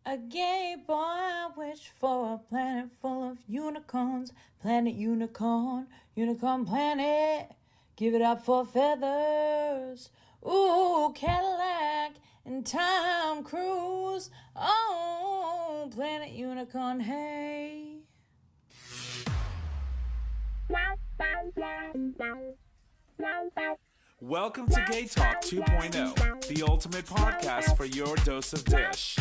A gay boy wished for a planet full of unicorns. Planet unicorn, unicorn planet. Give it up for feathers. Ooh, Cadillac and Tom Cruise. Oh, planet unicorn, hey. Welcome to GayTalk 2.0, the ultimate podcast for your dose of dish.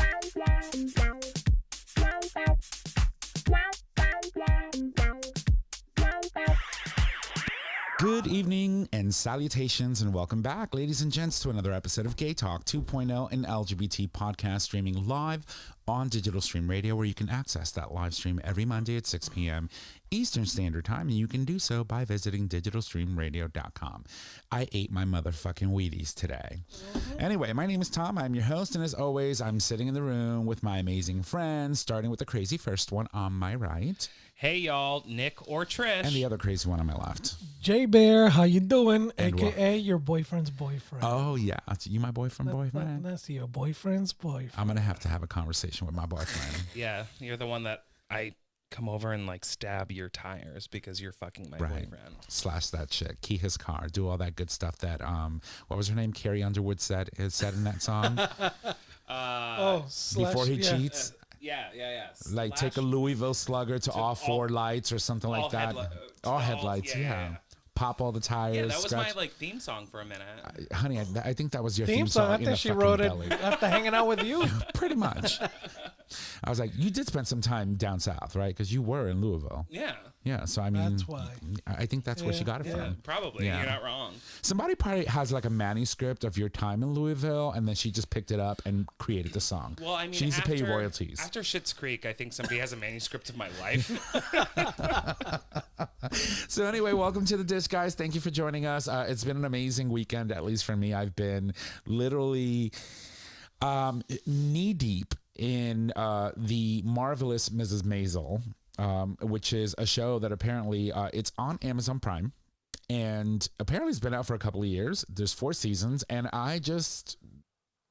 Good evening and salutations and welcome back, ladies and gents, to another episode of GayTalk 2.0, an LGBT podcast streaming live on Digital Stream Radio, where you can access that live stream every Monday at 6 p.m. Eastern Standard Time, and you can do so by visiting digitalstreamradio.com. I ate my motherfucking Wheaties today. Anyway, my name is Tom. I'm your host, and as always, I'm sitting in the room with my amazing friends, starting with the crazy first one on my right. Hey y'all, Nick or Trish. And the other crazy one on my left. J Bear, how you doing? And AKA your boyfriend's boyfriend. Oh, yeah. You my boyfriend? That's your boyfriend's boyfriend. I'm going to have a conversation with my boyfriend. Yeah, you're the one that I come over and like stab your tires because you're fucking my boyfriend. Slash that shit. Key his car. Do all that good stuff that, what was her name? Carrie Underwood said in that song. Before he cheats. Yeah. Like take a Louisville Slugger to all four lights or something like that. All headlights, yeah. Pop all the tires. Yeah, that was my like theme song for a minute. Honey, I think that was your theme song. I think she wrote belly. it after hanging out with you. Pretty much. I was like, you did spend some time down south, right? Because you were in Louisville. Yeah. Yeah, so I mean, that's why. I think that's where she got it from. Probably. Yeah. You're not wrong. Somebody probably has like a manuscript of your time in Louisville, and then she just picked it up and created the song. Well, I mean, she needs to pay you royalties. After Schitt's Creek, I think somebody has a manuscript of my life. So anyway, welcome to the dish, guys. Thank you for joining us. It's been an amazing weekend, at least for me. I've been literally knee deep in the marvelous Mrs. Maisel. Which is a show that apparently it's on Amazon Prime, and apparently it's been out for a couple of years. There's 4 seasons, and I just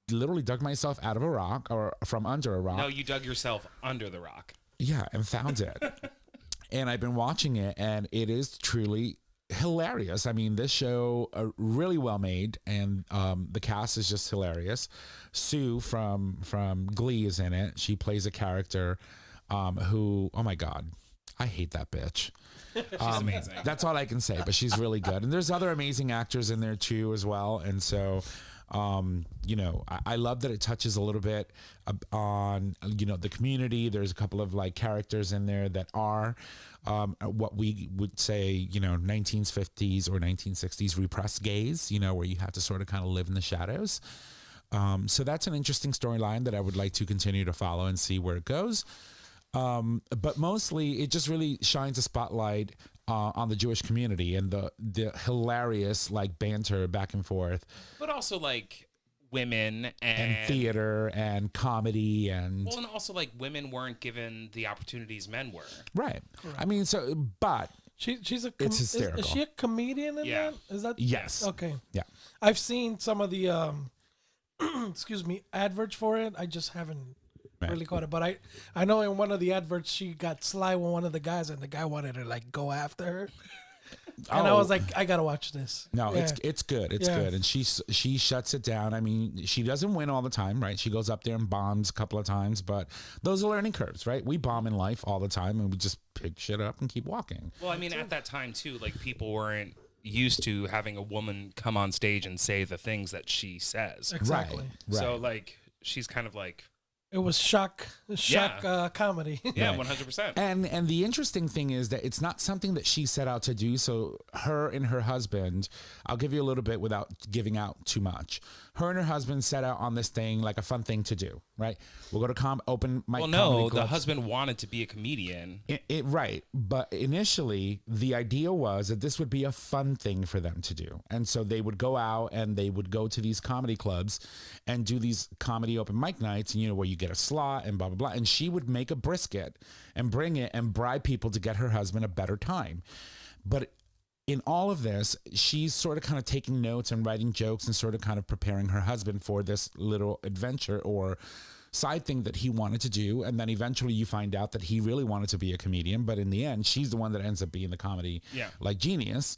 literally dug myself out of a rock or from under a rock. No, you dug yourself under the rock. Yeah, and found it. And I've been watching it, and it is truly hilarious. I mean, this show really well made, and the cast is just hilarious. Sue from Glee is in it. She plays a character who, oh my God, I hate that bitch. She's amazing. That's all I can say, but she's really good. And there's other amazing actors in there too as well. And so, I love that it touches a little bit on, the community. There's a couple of like characters in there that are what we would say, 1950s or 1960s repressed gays, where you have to sort of kind of live in the shadows. So that's an interesting storyline that I would like to continue to follow and see where it goes. But mostly it just really shines a spotlight on the Jewish community and the hilarious like banter back and forth. But also like women and theater and comedy and also like women weren't given the opportunities men were. Right. Correct. I mean, but she's it's hysterical. Is she a comedian in that? Is that? Yes. Okay. Yeah. I've seen some of the excuse me, adverts for it. I just haven't really caught it, but I know in one of the adverts she got sly with one of the guys, and the guy wanted to like go after her. And I was like, I gotta watch this. No, it's good. It's good, and she shuts it down. I mean, she doesn't win all the time, right? She goes up there and bombs a couple of times, but those are learning curves, right? We bomb in life all the time, and we just pick shit up and keep walking. Well, I mean, at that time too, like people weren't used to having a woman come on stage and say the things that she says. Exactly. Right. So like she's kind of like. It was shock comedy. Yeah, 100%. And the interesting thing is that it's not something that she set out to do. So her and her husband, I'll give you a little bit without giving out too much. Her and her husband set out on this thing like a fun thing to do, right? We'll go to open mic. Well, no, the husband wanted to be a comedian. Right. But initially, the idea was that this would be a fun thing for them to do. And so they would go out and they would go to these comedy clubs and do these comedy open mic nights, and where you get a slot and blah, blah, blah. And she would make a brisket and bring it and bribe people to get her husband a better time. But in all of this, she's sort of kind of taking notes and writing jokes and sort of kind of preparing her husband for this little adventure or side thing that he wanted to do. And then eventually you find out that he really wanted to be a comedian. But in the end, she's the one that ends up being the comedy like genius.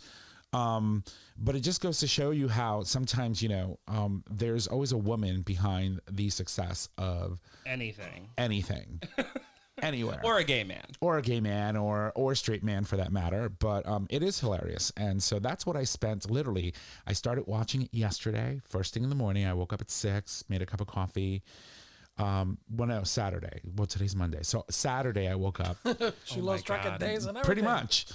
But it just goes to show you how sometimes, you know, there's always a woman behind the success of anything. Anywhere. Or a gay man. Or a gay man or a straight man for that matter. But it is hilarious. And so that's what I spent literally. I started watching it yesterday, first thing in the morning. I woke up at 6, made a cup of coffee. Well, no, Saturday. Well, today's Monday. So Saturday I woke up. She lost track of days and everything. Pretty much.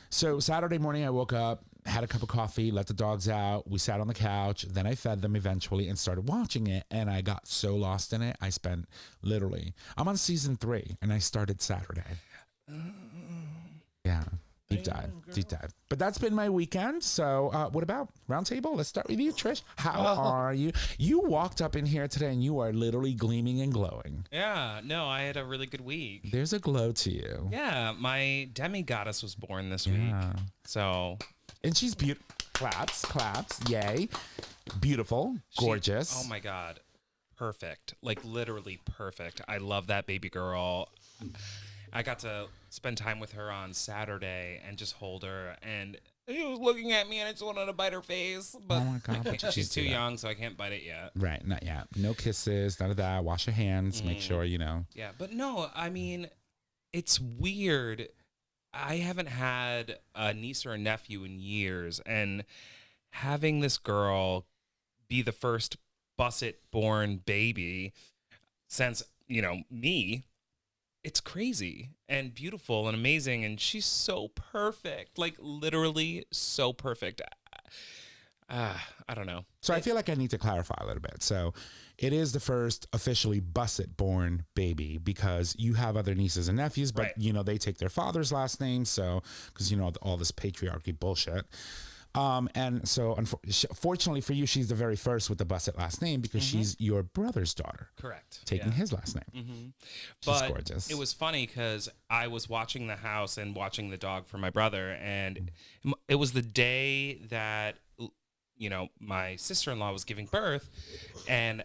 So Saturday morning I woke up, had a cup of coffee, let the dogs out. We sat on the couch. Then I fed them eventually and started watching it. And I got so lost in it. I spent literally, I'm on season 3 and I started Saturday. Yeah. Deep dive. But that's been my weekend. So what about Roundtable? Let's start with you, Trish. How are you? You walked up in here today and you are literally gleaming and glowing. Yeah, no, I had a really good week. There's a glow to you. Yeah, my demi-goddess was born this week. So... And she's beautiful. Claps. Yay. Beautiful. Gorgeous. Oh, my God. Perfect. Like, literally perfect. I love that baby girl. I got to spend time with her on Saturday and just hold her. And she was looking at me, and I just wanted to bite her face. But oh, my God. She's too young, so I can't bite it yet. Right. Not yet. No kisses. None of that. Wash your hands. Make sure, you know. Yeah. But, no, I mean, it's weird. I haven't had a niece or a nephew in years, and having this girl be the first Busset-born baby since, you know, me, it's crazy and beautiful and amazing, and she's so perfect, like literally so perfect. I don't know. So I feel like I need to clarify a little bit. So it is the first officially Busset-born baby because you have other nieces and nephews, but, you know, they take their father's last name. So, because, you know, all this patriarchy bullshit. And so, fortunately for you, she's the very first with the Busset last name because she's your brother's daughter. Correct. Taking his last name. She's gorgeous. It was funny because I was watching the house and watching the dog for my brother, and it was the day that, you know, my sister-in-law was giving birth, and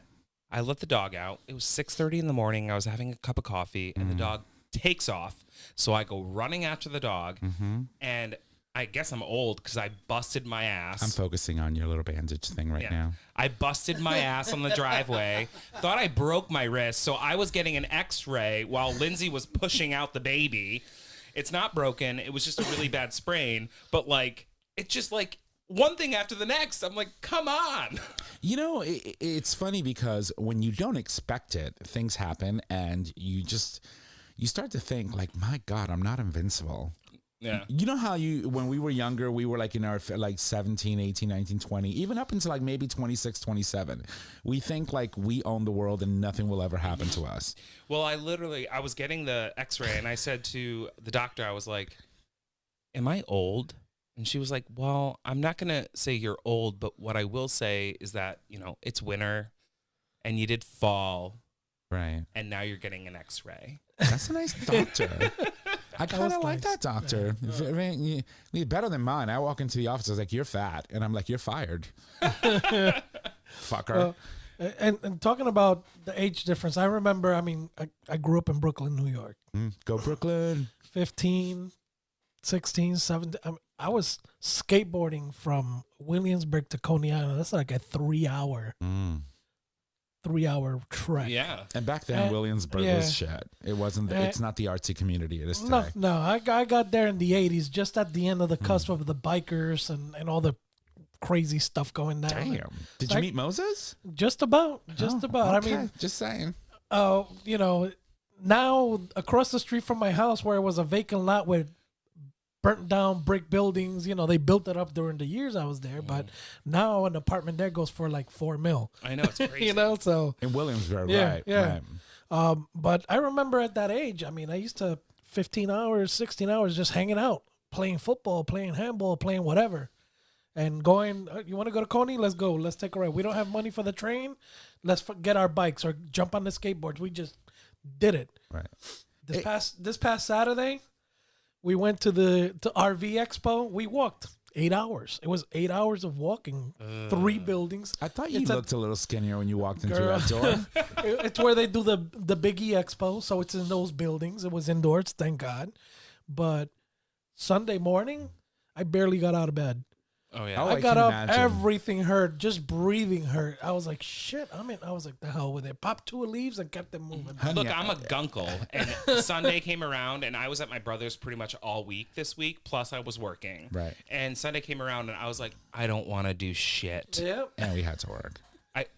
I let the dog out. It was 6:30 in the morning. I was having a cup of coffee, and the dog takes off. So I go running after the dog, and I guess I'm old because I busted my ass. I'm focusing on your little bandage thing right now. I busted my ass on the driveway. Thought I broke my wrist, so I was getting an X-ray while Lindsay was pushing out the baby. It's not broken. It was just a really bad sprain. But, like, it's just, like, one thing after the next. I'm like, come on. You know, it's funny because when you don't expect it, things happen and you start to think like, my God, I'm not invincible. Yeah. You know how when we were younger, we were like in our like 17, 18, 19, 20, even up until like maybe 26, 27. We think like we own the world and nothing will ever happen to us. Well, I was getting the X-ray and I said to the doctor, I was like, am I old? And she was like, well, I'm not going to say you're old, but what I will say is that, you know, it's winter and you did fall. Right. And now you're getting an X-ray. That's a nice doctor. I kind of like that doctor. Yeah. Better than mine. I walk into the office, I was like, you're fat. And I'm like, you're fired. Fucker. And talking about the age difference, I remember, I mean, I grew up in Brooklyn, New York. Go Brooklyn. 15, 16, 17. I was skateboarding from Williamsburg to Coney Island. That's like a 3-hour trek. Yeah. And back then, Williamsburg was shit. It wasn't. It's not the artsy community it is today. No. I got there in the 80s, just at the end of the cusp of the bikers and all the crazy stuff going down. Damn. Did you meet Moses? Just about. Okay. I mean, just saying. You know, now across the street from my house, where it was a vacant lot with burnt down brick buildings, you know, they built it up during the years I was there, but now an apartment there goes for like $4 million. I know, it's crazy. You know, so in Williamsburg, yeah. right. But I remember at that age, I mean, I used to 15 hours, 16 hours just hanging out, playing football, playing handball, playing whatever, and going, you want to go to Coney? Let's go. Let's take a ride. We don't have money for the train. Let's get our bikes or jump on the skateboards. We just did it. Right. This past Saturday, we went to RV Expo. We walked 8 hours. It was 8 hours of walking, 3 buildings. I thought you It's looked a little skinnier when you walked into Girl. that door. It's where they do the Biggie expo, so it's in those buildings. It was indoors, thank God. But Sunday morning, I barely got out of bed. Oh yeah. Oh, I got can up, imagine. everything hurt, just breathing hurt. I was like, shit. I was like, the hell with it. Popped 2 leaves and kept them moving. Honey, Look, I'm a gunkle, and Sunday came around, and I was at my brother's pretty much all week this week, plus I was working. Right. And Sunday came around, and I was like, I don't want to do shit. Yep. and we had to work.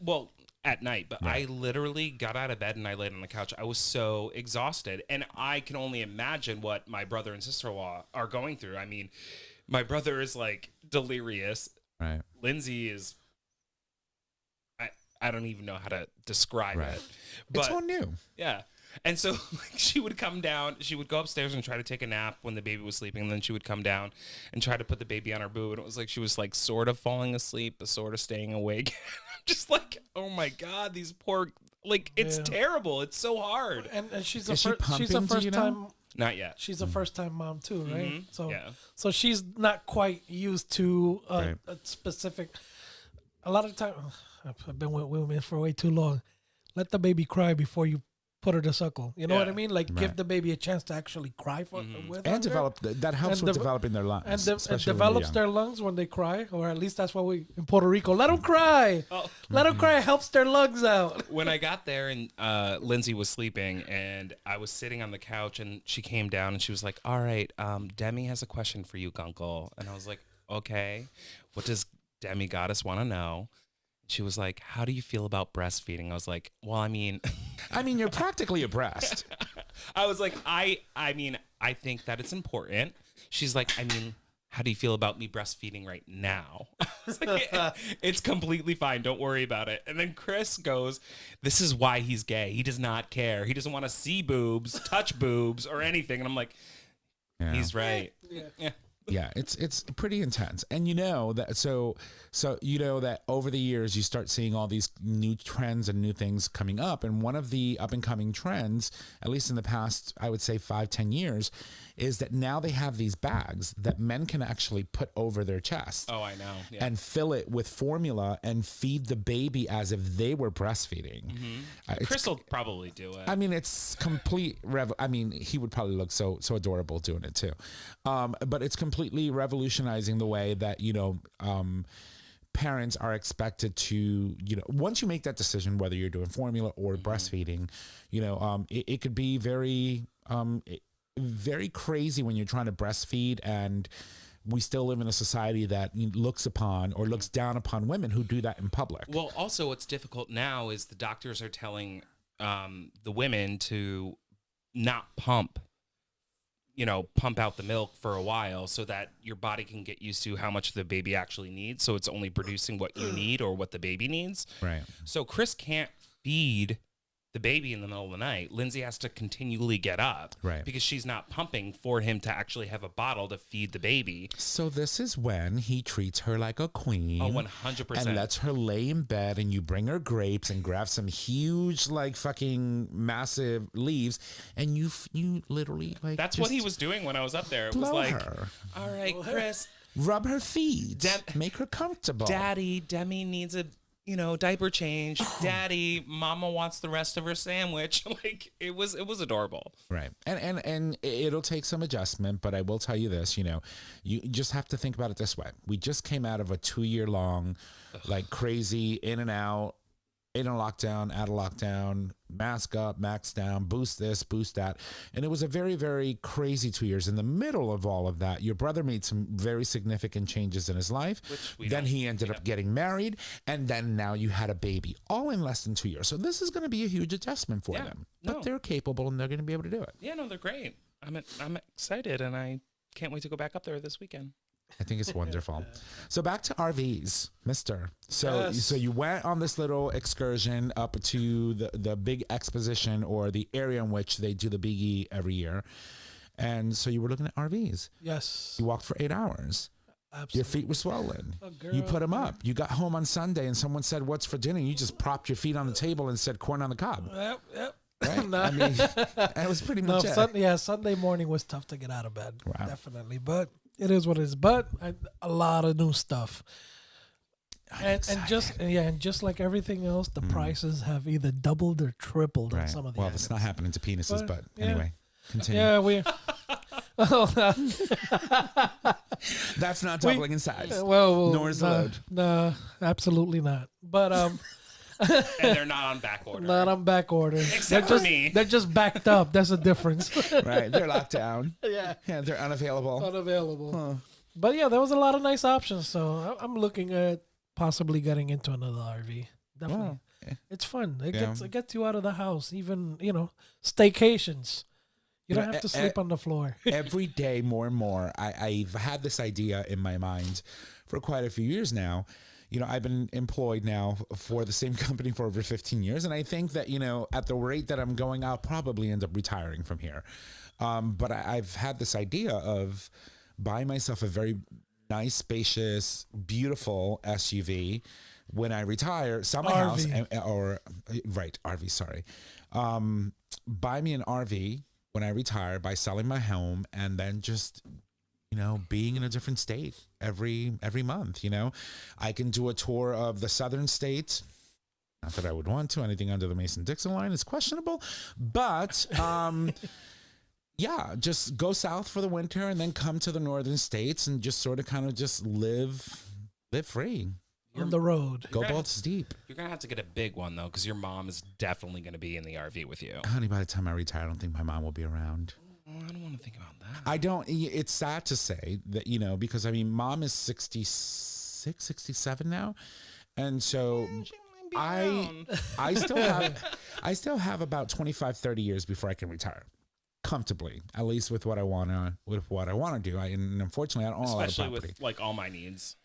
Well, at night, but I literally got out of bed and I laid on the couch. I was so exhausted, and I can only imagine what my brother and sister-in-law are going through. I mean, my brother is like delirious. Right. Lindsay is, I don't even know how to describe Right. it. But It's all new. yeah. And so like, she would come down, she would go upstairs and try to take a nap when the baby was sleeping. And then she would come down and try to put the baby on her boob. And it was like she was like sort of falling asleep, but sort of staying awake. I'm just like, oh my God, these poor, like, it's terrible. It's so hard. And she's Is she she's a pumping, do first you know? time. Not yet. She's a first time mom too, right? Mhm. So Yeah. so she's not quite used to Right. a specific. A lot of time, I've been with women for way too long. Let the baby cry before you put her to suckle. You know what I Yeah. mean? Like Right. give the baby a chance to actually cry for with her. And develop that helps And with dev- developing their lungs. And it especially when they're develops young. their lungs when they cry, or at least that's what we in Puerto Rico. Let them cry. Oh. Let them cry. Helps their lungs out. When I got there and Lindsay was sleeping and I was sitting on the couch and she came down and she was like, all right, Demi has a question for you, Gunkle. And I was like, okay, what does Demi Goddess want to know? She was like, how do you feel about breastfeeding? I was like, well, I mean, you're practically a breast. I was like, I mean, I think that it's important. She's like, I mean, how do you feel about me breastfeeding right now? I was like, it's completely fine. Don't worry about it. And then Chris goes, this is why he's gay. He does not care. He doesn't want to see boobs, touch boobs, or anything. And I'm like, Yeah. he's right. Yeah. Yeah, it's pretty intense. And you know that so you know that over the years you start seeing all these new trends and new things coming up. And one of the up and coming trends, at least in the past, I would say 5-10 years, is that now they have these bags that men can actually put over their chest. Oh, I know. Yeah. And fill it with formula and feed the baby as if they were breastfeeding. It's- Chris will probably do it. I mean, it's complete. I mean, he would probably look so adorable doing it too. But it's completely revolutionizing the way that parents are expected to, once you make that decision, whether you're doing formula or breastfeeding, it could be very, very crazy when you're trying to breastfeed, and we still live in a society that looks upon or looks down upon women who do that in public. Well, also what's difficult now is the doctors are telling the women to not pump out the milk for a while so that your body can get used to how much the baby actually needs. So it's only producing what you need or what the baby needs. Right. So Chris can't feed the baby in the middle of the night. Lindsay has to continually get up, Right. because she's not pumping for him to actually have a bottle to feed the baby. So this is when he treats her like a queen. Oh, 100%. And lets her lay in bed, and you bring her grapes and grab some huge, fucking massive leaves, and you literally That's what he was doing when I was up there. It was blow like, her. all right, Chris, Rub her feet. Make her comfortable. Daddy, Demi needs a diaper change. Daddy, Mama wants the rest of her sandwich. Like it was adorable. Right. And it'll take some adjustment, but I will tell you this, you just have to think about it this way. We just came out of a 2-year-long, crazy in and out, in a lockdown, out of lockdown, mask up, max down, boost this, boost that. And it was a very, very crazy 2 years. In the middle of all of that, your brother made some very significant changes in his life. Then he ended up getting married. And then now you had a baby, all in less than 2 years. So this is going to be a huge adjustment for them. But they're capable and they're going to be able to do it. Yeah, no, they're great. I'm excited, and I can't wait to go back up there this weekend. I think it's wonderful. So back to RVs, mister. So Yes. so you went on this little excursion up to the big exposition, or the area in which they do the biggie every year. And so you were looking at RVs. Yes. You walked for 8 hours. Absolutely. Your feet were swollen. Oh, You girl. put them up. You got home on Sunday and someone said, "What's for dinner?" You just propped your feet on the table and said, "Corn on the cob." Yep. Right? No. I mean, that was pretty No, much it. Sunday morning was tough to get out of bed. Wow. Definitely. But It is what it is, but a lot of new stuff. And just like everything else, the prices have either doubled or tripled on some of the. Well, items. it's not happening to penises, but yeah. anyway, continue. Yeah, we. That's not doubling in size. Well, nor is the load. No, absolutely not. But And they're not on back order. not on back order. Except for me. They're just backed up. That's the difference. Right, they're locked down. Yeah, They're unavailable. unavailable. Huh. But yeah, there was a lot of nice options. So I'm looking at possibly getting into another RV. Definitely, Wow. Yeah. it's fun. It Yeah. gets you out of the house. Even staycations. You don't know, have to sleep on the floor. Every day, more and more, I've had this idea in my mind for quite a few years now. I've been employed now for the same company for over 15 years. And I think that, at the rate that I'm going, I'll probably end up retiring from here. But I've had this idea of buying myself a very nice, spacious, beautiful SUV when I retire, sell my house, RV, sorry. Buy me an RV when I retire by selling my home and then just being in a different state every month. I can do a tour of the southern states. Not that I would want to. Anything under the Mason-Dixon line is questionable, but yeah, just go south for the winter and then come to the northern states and just sort of kind of just live free. On the road. Go balls deep. You're going to have to get a big one, though, because your mom is definitely going to be in the RV with you. Honey, by the time I retire, I don't think my mom will be around. Oh, I don't want to think about that. I don't. It's sad to say that, because, mom is 66, 67 now. And so I still have about 25, 30 years before I can retire. Comfortably, at least with what I want to do. And unfortunately, I don't own a lot of Especially property. with like all my needs,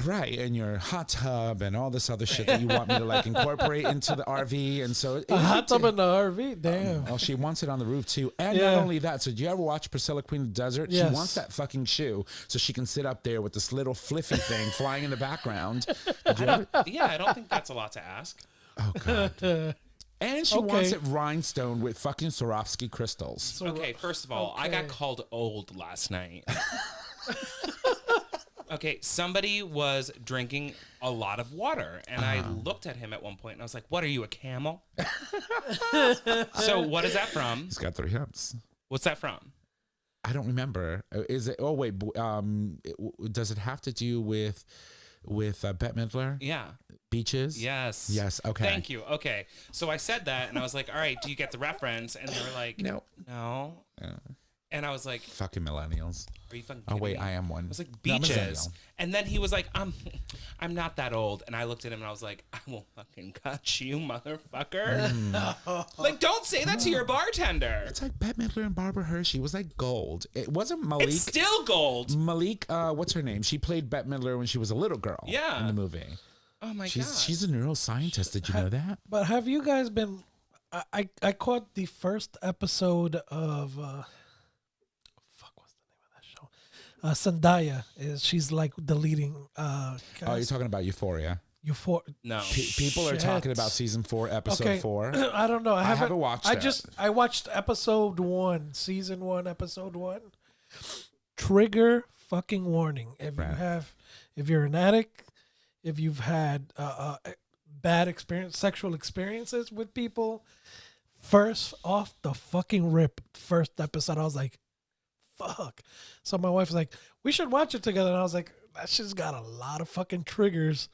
Right, and your hot tub and all this other shit that you want me to like incorporate into the RV, and so A hot tub in the RV, damn. Oh, she wants it on the roof too, and Yeah. not only that. So, do you ever watch Priscilla, Queen of the Desert? Yes. She wants that fucking shoe so she can sit up there with this little fliffy thing flying in the background. Did you ever? Yeah, I don't think that's a lot to ask. Oh god. And she Okay. wants it rhinestone with fucking Swarovski crystals. So, Okay, first of all, I got Okay. called old last night. Okay, somebody was drinking a lot of water, and I looked at him at one point, and I was like, "What are you, a camel?" So, what is that from? He's got 3 hips. What's that from? I don't remember. Is it? Oh wait. Does it have to do with Bette Midler? Yeah. Beaches? Yes. Yes. Okay. Thank you. Okay. So I said that, and I was like, "All right, do you get the reference?" And they were like, No. No. And I was like, Fucking millennials. "Are you fucking Oh kidding wait, me?" I am one. I was like, No, I'm a "Beaches." millennial. And then he was like, I'm not that old. And I looked at him and I was like, "I will fucking cut you, motherfucker." Like, don't say that to your bartender. It's like Bette Midler and Barbara Hershey was like gold. It wasn't Malik. It's still gold. Malik, what's her name? She played Bette Midler when she was a little girl. Yeah. In the movie. Oh my god. She's a neuroscientist. Did you know that? But have you guys been? I caught the first episode of what's the name of that show? Zendaya she's like the leading. Oh, you're talking about Euphoria. No. People are Shit. talking about season 4, episode 4. I don't know. I haven't watched that. I watched episode 1, season 1, episode 1. Trigger fucking warning. If you're an addict, if you've had bad sexual experiences with people, first off the fucking rip, first episode, I was like, fuck. So my wife was like, we should watch it together. And I was like, that shit's got a lot of fucking triggers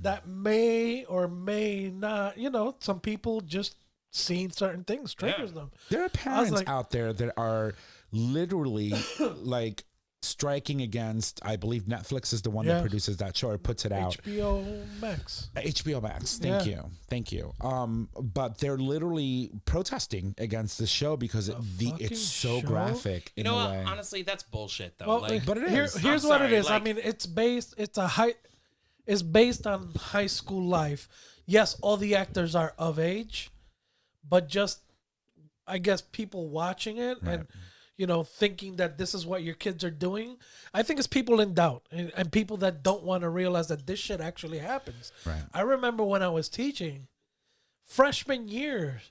that may or may not, some people just seeing certain things triggers them. There are parents like- out there that are literally like striking against, I believe Netflix is the one that produces that show or puts it out. HBO Max. HBO Max. Thank you. But they're literally protesting against the show because it's so show? graphic. You in know a what? way. Honestly, that's bullshit though. Well, But it is. Here's I'm what sorry, it is. like- I mean, it's based on high school life. Yes, all the actors are of age, but just, I guess, people watching it and thinking that this is what your kids are doing. I think it's people in doubt and people that don't want to realize that this shit actually happens. Right. I remember when I was teaching, freshman year,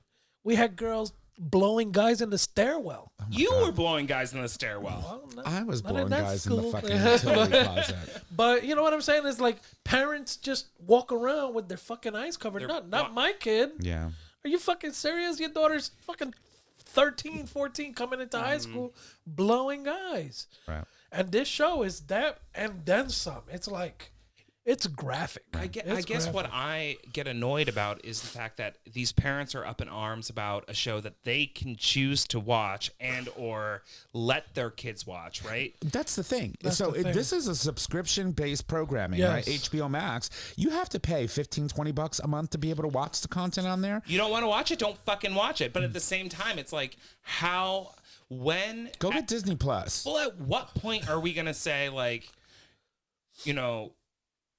we had girls blowing guys in the stairwell. You were blowing guys in the stairwell. Well, I was not blowing in that guys in the school. fucking utility closet. But you know what I'm saying? It's like parents just walk around with their fucking eyes covered. They're Not my kid. Yeah. Are you fucking serious? Your daughter's fucking 13, 14 coming into high school blowing guys. Right. And this show is that and then some. It's like, it's graphic. I guess what I get annoyed about is the fact that these parents are up in arms about a show that they can choose to watch and or let their kids watch, right? That's the thing. That's so the thing. This is a subscription-based programming, Yes. right? HBO Max. You have to pay $15-20 a month to be able to watch the content on there. You don't want to watch it, don't fucking watch it. But at the same time, it's like, Go get Disney Plus. Well, at what point are we going to say, like, you know,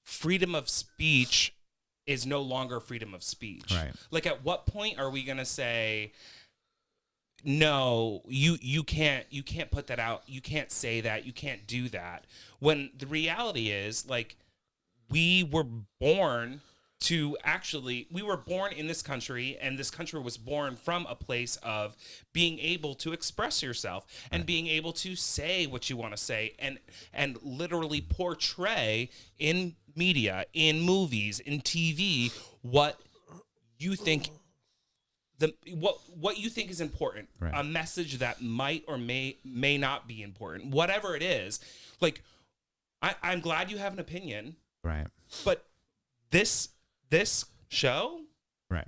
freedom of speech is no longer freedom of speech? Right. Like, at what point are we going to say, no, you can't put that out. You can't say that. You can't do that. When the reality is, like, we were born in this country, and this country was born from a place of being able to express yourself and being able to say what you want to say and literally portray in media, in movies, in TV, what you think what you think is important, Right. a message that might or may not be important, whatever it is. Like, I'm glad you have an opinion, Right. but this show, Right.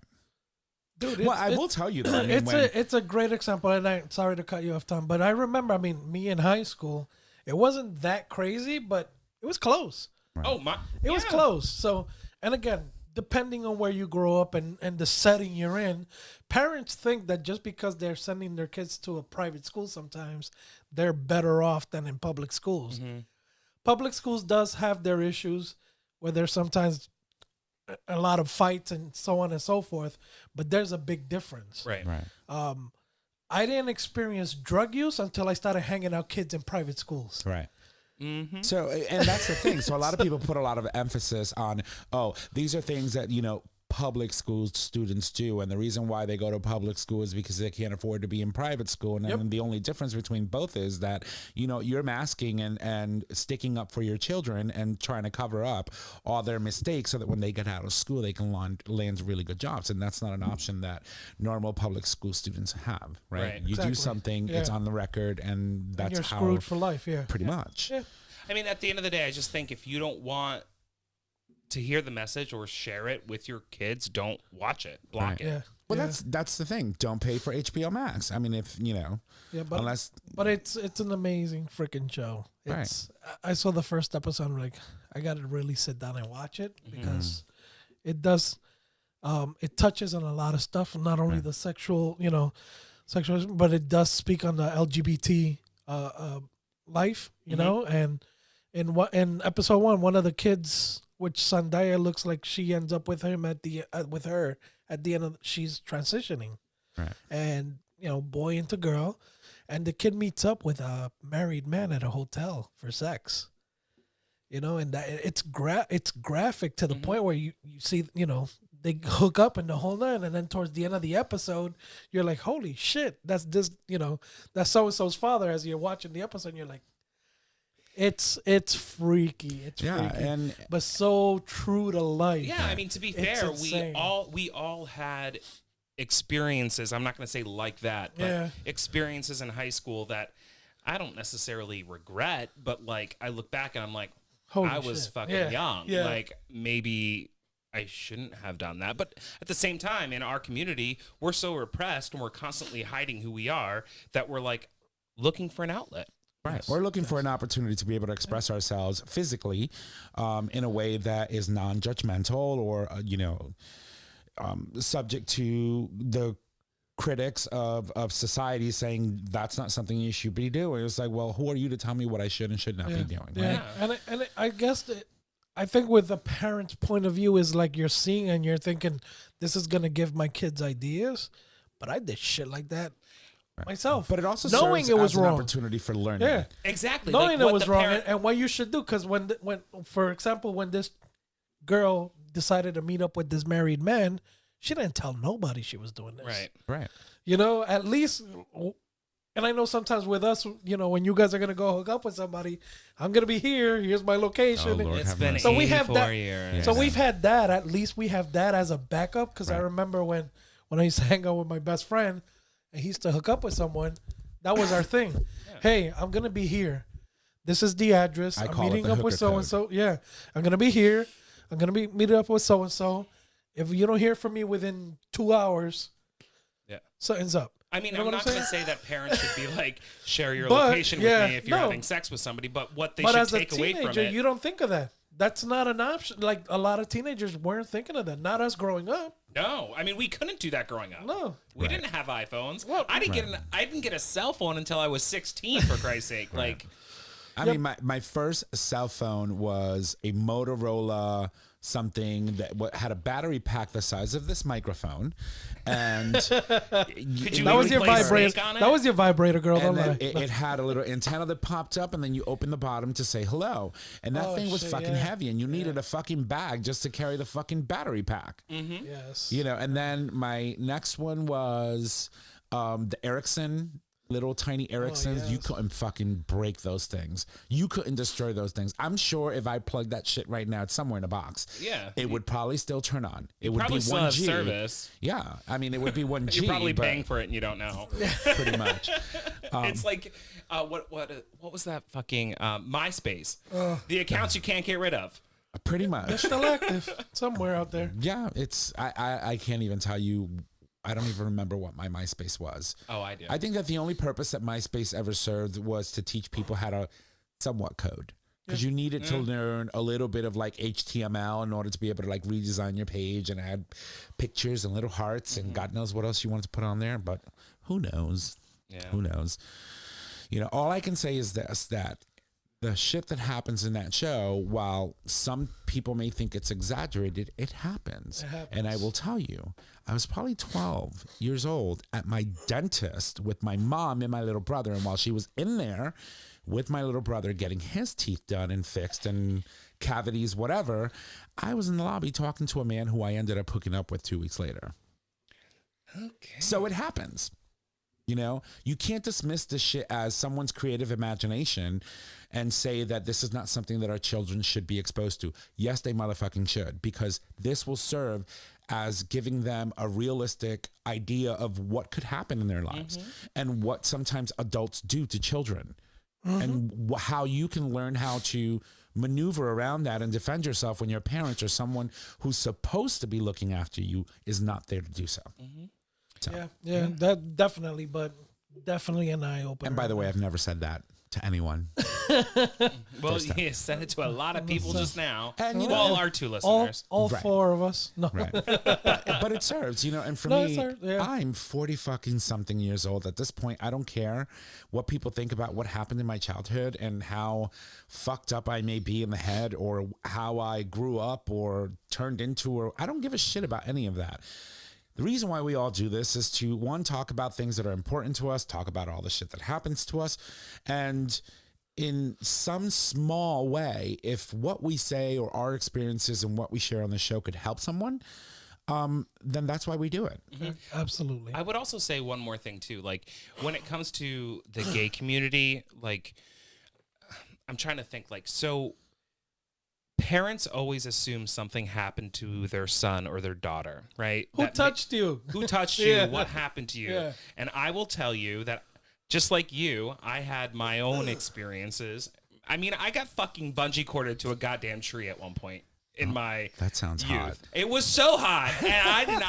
Dude, Well, I will tell you though. I mean, it's a great example, and I'm sorry to cut you off, Tom, but I remember, me in high school, it wasn't that crazy, but it was close. it was close. So, and again, depending on where you grow up and the setting you're in, parents think that just because they're sending their kids to a private school sometimes, they're better off than in public schools. Public schools does have their issues where there's sometimes a lot of fights and so on and so forth, but there's a big difference. Right. I didn't experience drug use until I started hanging out kids in private schools. Right. So, and that's the thing. So a lot of people put a lot of emphasis on, these are things that, public school students do. And the reason why they go to public school is because they can't afford to be in private school. And then the only difference between both is that, you're masking and sticking up for your children and trying to cover up all their mistakes so that when they get out of school, they can land really good jobs. And that's not an option that normal public school students have, right? You do something, it's on the record, and that's you're how screwed for life. Yeah. pretty much. Yeah. I mean, at the end of the day, I just think if you don't want to hear the message or share it with your kids, don't watch it. Block it. Yeah. Well, that's the thing. Don't pay for HBO Max. I mean, if but unless. But it's an amazing freaking show. It's I saw the first episode. I'm like, I got to really sit down and watch it because it does. It touches on a lot of stuff, not only the sexual, sexual, but it does speak on the LGBT life, and in episode 1, one of the kids, which Zendaya looks like she ends up with him with her at the end of, she's transitioning, Right. and boy into girl, and the kid meets up with a married man at a hotel for sex, and that it's graphic to the point where you see they hook up in the whole night, and then towards the end of the episode, you're like, holy shit, that's this, that's so and so's father. As you're watching the episode, and you're like, it's freaky. It's freaky, but so true to life. Yeah, I mean, to be fair, we all had experiences. I'm not going to say like that, but experiences in high school that I don't necessarily regret. But like, I look back and I'm like, I was fucking young. Yeah. Like, maybe I shouldn't have done that. But at the same time, in our community, we're so repressed and we're constantly hiding who we are that we're like looking for an outlet. Right. We're looking for an opportunity to be able to express ourselves physically in a way that is non-judgmental or, subject to the critics of society saying that's not something you should be doing. It's like, well, who are you to tell me what I should and should not be doing? Yeah. Right? And I guess I think with the parent's point of view is like you're seeing and you're thinking, this is going to give my kids ideas. But I did shit like that myself. But it also knowing serves it was as an wrong. opportunity for learning. Yeah, exactly. Knowing like it was wrong and what you should do, because when for example, when this girl decided to meet up with this married man, she didn't tell nobody she was doing this. Right. Right. You know, at least, and I know sometimes with us, you know, when you guys are going to go hook up with somebody, I'm going to be here. Here's my location. Oh, Lord. It's have been mercy. So we have 84 that- years. So we've had that. At least we have that as a backup. Because I Right. remember when I used to hang out with my best friend and he used to hook up with someone, that was our thing. Hey, I'm going to be here. This is the address. I I'm call it meeting the up with hooker so-and-so. Yeah. I'm going to be here. I'm going to be meeting up with so-and-so. If you don't hear from me within 2 hours, Yeah. something's up. I mean, You know I'm what not I'm going to say that parents should be like, share your But, location yeah, with me if you're no. having sex with somebody, but what they But should as a take away from teenager, it. you don't think of that. That's not an option. Like a lot of teenagers weren't thinking of that. Not us growing up. No, I mean we couldn't do that growing up. No. We didn't have iPhones. Well, I didn't get a cell phone until I was 16. For Christ's sake, like I mean, my first cell phone was a Motorola something that had a battery pack the size of this microphone, and could you That was your play vibrator. Snake on it? That was your vibrator, girl. and Don't then lie. it had a little antenna that popped up, and then you open the bottom to say hello, and that Oh, thing was shit, fucking yeah. heavy, and you needed a fucking bag just to carry the fucking battery pack. Yes. You know, and then my next one was the Ericsson, little tiny Ericssons. You yes. couldn't fucking break those things. You couldn't destroy those things. I'm sure if I plugged that shit right now, it's somewhere in a box. Yeah. It would probably still turn on. It would probably be still 1G. have service. Yeah. I mean, it would be 1G. You're probably but paying for it and you don't know. pretty much. It's like what was that fucking MySpace? The accounts you can't get rid of. Pretty much. It's still active somewhere out there. Yeah. It's, I can't even tell you. I don't even remember what my MySpace was. Oh, I do. I think that the only purpose that MySpace ever served was to teach people how to somewhat code. Because you needed to learn a little bit of like HTML in order to be able to like redesign your page and add pictures and little hearts and God knows what else you wanted to put on there. But who knows? Yeah. Who knows? You know, all I can say is this, that the shit that happens in that show, while some people may think it's exaggerated, it happens. And I will tell you, I was probably 12 years old at my dentist with my mom and my little brother. And while she was in there with my little brother getting his teeth done and fixed and cavities, whatever, I was in the lobby talking to a man who I ended up hooking up with 2 weeks later. Okay. So it happens. You know, you can't dismiss this shit as someone's creative imagination and say that this is not something that our children should be exposed to. Yes, they motherfucking should, because this will serve as giving them a realistic idea of what could happen in their lives and what sometimes adults do to children and how you can learn how to maneuver around that and defend yourself when your parents or someone who's supposed to be looking after you is not there to do so. So. Yeah, that definitely, but definitely an eye opener. And by the way, I've never said that to anyone. Well, you sent it to a lot of people just now. And, you well, know, our 2 all listeners. Right. 4 of us. No. Right. but it serves, you know, and for No, it me, serves, yeah. I'm 40 fucking something years old. At this point, I don't care what people think about what happened in my childhood and how fucked up I may be in the head or how I grew up or turned into, or I don't give a shit about any of that. The reason why we all do this is to, one, talk about things that are important to us, talk about all the shit that happens to us, and in some small way, if what we say or our experiences and what we share on the show could help someone, then that's why we do it. Absolutely. I would also say one more thing too. Like when it comes to the gay community, like I'm trying to think like, so parents always assume something happened to their son or their daughter, right? Who touched you? Who touched you? Yeah. What happened to you? Yeah. And I will tell you that just like you, I had my own experiences. I mean, I got fucking bungee corded to a goddamn tree at one point in my That sounds youth. hot. It was so hot, and I didn't.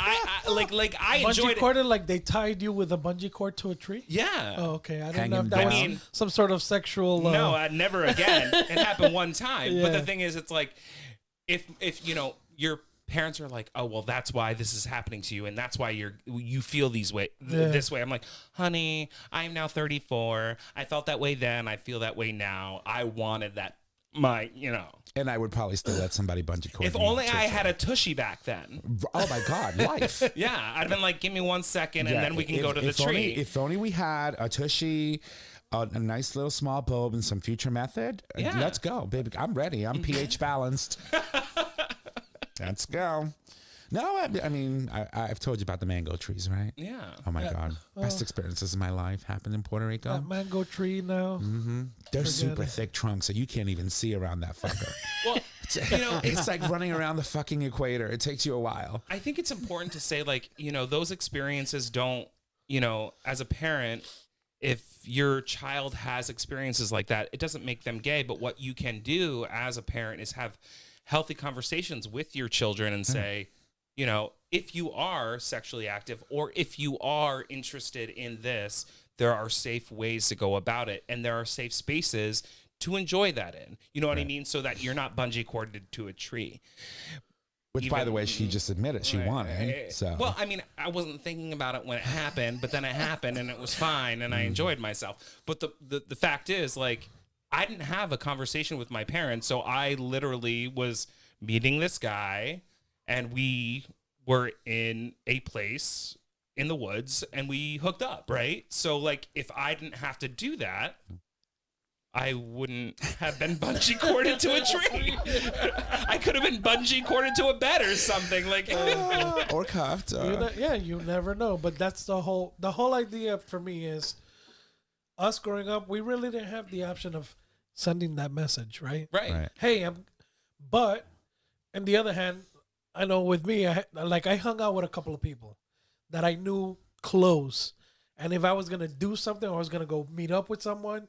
I enjoyed Bungee it. cord, like they tied you with a bungee cord to a tree? Yeah. Oh, okay. I didn't Hanging know if that down. was I mean- some sort of sexual. No, never again. It happened one time. But Yeah. the thing is, it's like, if you know, your parents are like, oh, well, that's why this is happening to you, and that's why you feel this way. I'm like, honey, I'm now 34. I felt that way then. I feel that way now. I wanted that. And I would probably still let somebody bungee cord If me only to I a had tree. a tushy back then. Oh my God, life. Yeah, I'd have been like, give me 1 second, and Yeah, then we can if- go to the if only- tree. If only we had a tushy, a nice little small bulb, and some future method. Yeah. Let's go, baby. I'm ready. I'm pH balanced. Let's go. No, I mean, I've told you about the mango trees, right? Yeah. Oh my God. Best experiences of my life happened in Puerto Rico. That mango tree now. They're super thick trunks, so you can't even see around that fucker. Well, you know, It's like running around the fucking equator. It takes you a while. I think it's important to say, like, you know, those experiences don't, you know, as a parent, if your child has experiences like that, it doesn't make them gay. But what you can do as a parent is have healthy conversations with your children and say, you know, if you are sexually active or if you are interested in this, there are safe ways to go about it. And there are safe spaces to enjoy that in. You know what I mean? So that you're not bungee corded to a tree. Which, by the way, she just admitted she wanted. So, well, I mean, I wasn't thinking about it when it happened, but then it happened and it was fine and I enjoyed myself. But the fact is, like, I didn't have a conversation with my parents, so I literally was meeting this guy and we were in a place in the woods and we hooked up, right? So, like, if I didn't have to do that, I wouldn't have been bungee corded to a tree. I could have been bungee corded to a bed or something, like, or cuffed. You never know. But that's the whole idea for me is us growing up. We really didn't have the option of sending that message, right? right. Hey, but on the other hand, I know with me, I hung out with a couple of people that I knew close, and if I was gonna do something or I was gonna go meet up with someone.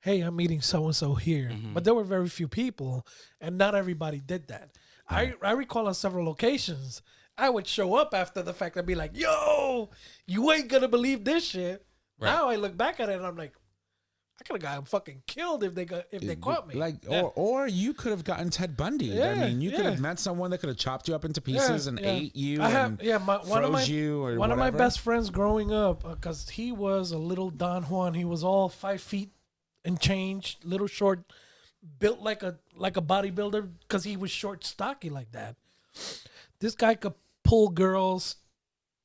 Hey, I'm meeting so-and-so here. But there were very few people, and not everybody did that. I recall on several occasions, I would show up after the fact and be like, yo, you ain't going to believe this shit. Right. Now I look back at it, and I'm like, I could have gotten fucking killed if they caught me. Like, or you could have gotten Ted Bundy. Yeah, I mean, you could have met someone that could have chopped you up into pieces and ate you and froze you or one whatever. of my best friends growing up, because he was a little Don Juan. He was all 5 feet and change, little short, built like a bodybuilder because he was short, stocky like that. This guy could pull girls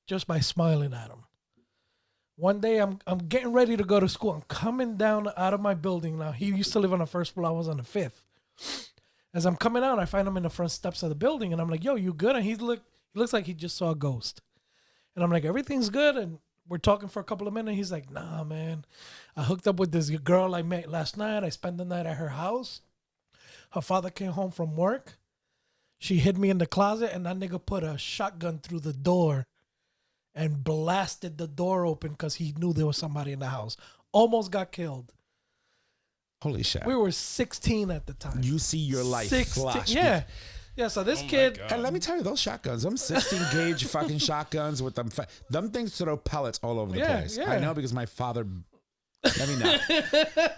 just by smiling at him. One day I'm getting ready to go to school. I'm coming down out of my building now. He used to live on the first floor. I was on the 5th. As I'm coming out, I find him in the front steps of the building, and I'm like, "Yo, you good?" And he looks like he just saw a ghost. And I'm like, "Everything's good." And we're talking for a couple of minutes. He's like, "Nah, man. I hooked up with this girl I met last night. I spent the night at her house. Her father came home from work. She hid me in the closet, and that nigga put a shotgun through the door and blasted the door open because he knew there was somebody in the house. Almost got killed." Holy shit. We were 16 at the time. You see your life 16, flash. yeah. Yeah, so this kid... And let me tell you, those shotguns, them 16 gauge fucking shotguns with them things throw pellets all over the place. Yeah. I know because my father,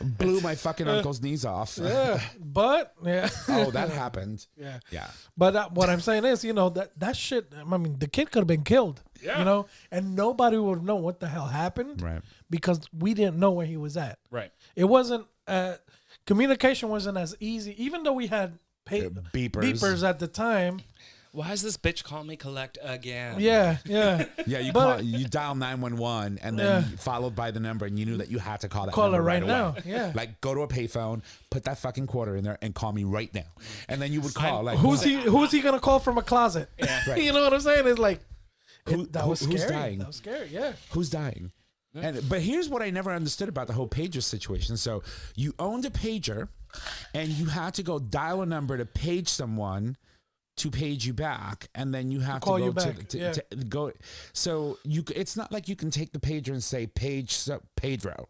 blew my fucking uncle's knees off. Yeah, but... yeah. Oh, that happened. Yeah. Yeah. But what I'm saying is, that shit, I mean, the kid could have been killed, and nobody would know what the hell happened. Right. Because we didn't know where he was at. Right. It wasn't, communication wasn't as easy, even though we had beepers at the time. Why is this bitch call me collect again? Yeah. Yeah, you dial 911 and then followed by the number, and you knew that you had to call that Call number her right now. away. Yeah. Like, go to a payphone, put that fucking quarter in there, and call me right now. And then you would call. Like, who's he gonna call from a closet? Yeah. Right. You know what I'm saying? It's like that was scary. Who's dying? That was scary. Yeah. Who's dying? But here's what I never understood about the whole pager situation. So you owned a pager, and you had to go dial a number to page someone to page you back, and then you have to call go you back. to go. So it's not like you can take the pager and say page Pedro.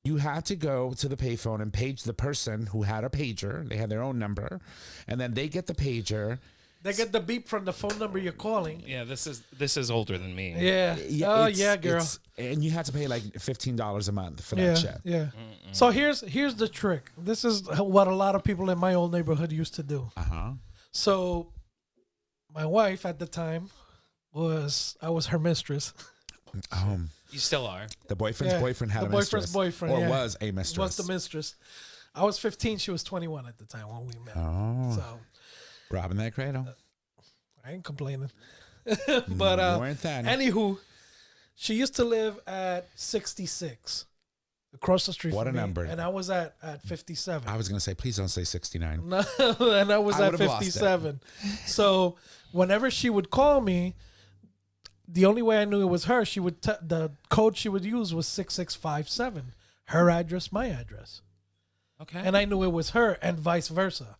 You had to go to the payphone and page the person who had a pager. They had their own number, and then they get the pager. They get the beep from the phone number you're calling. Yeah, this is older than me. Yeah. Oh yeah, girl. And you had to pay like $15 a month for that shit. Yeah. So here's the trick. This is what a lot of people in my old neighborhood used to do. So my wife at the time I was her mistress. You still are. The boyfriend's boyfriend had a mistress. Boyfriend, or was a mistress. Was the mistress. I was 15. She was 21 at the time when we met. Oh. So robbing that cradle. I ain't complaining. But you weren't then. anywho, she used to live at 66. across the street What from a me. number. And I was at 57. I was going to say, please don't say 69. No, and I was I at would've lost it. 57. So whenever she would call me, the only way I knew it was her, she would the code she would use was 6657. Her address, my address. Okay. And I knew it was her and vice versa.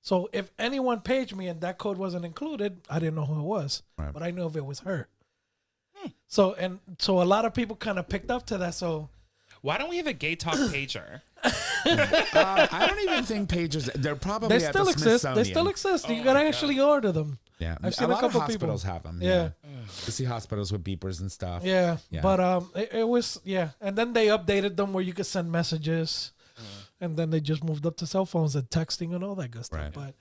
So if anyone paged me and that code wasn't included, I didn't know who it was, Right. but I knew if it was her. So a lot of people kind of picked up to that. So Why don't we have a GayTalk pager? I don't even think pages. They're probably they at still the exist. Smithsonian. They still exist. You Oh gotta my actually order them. Yeah, I've seen a lot couple of people. hospitals have them. Yeah. You see hospitals with beepers and stuff. Yeah, Yeah. but it was and then they updated them where you could send messages, and then they just moved up to cell phones and texting and all that good stuff. Right. But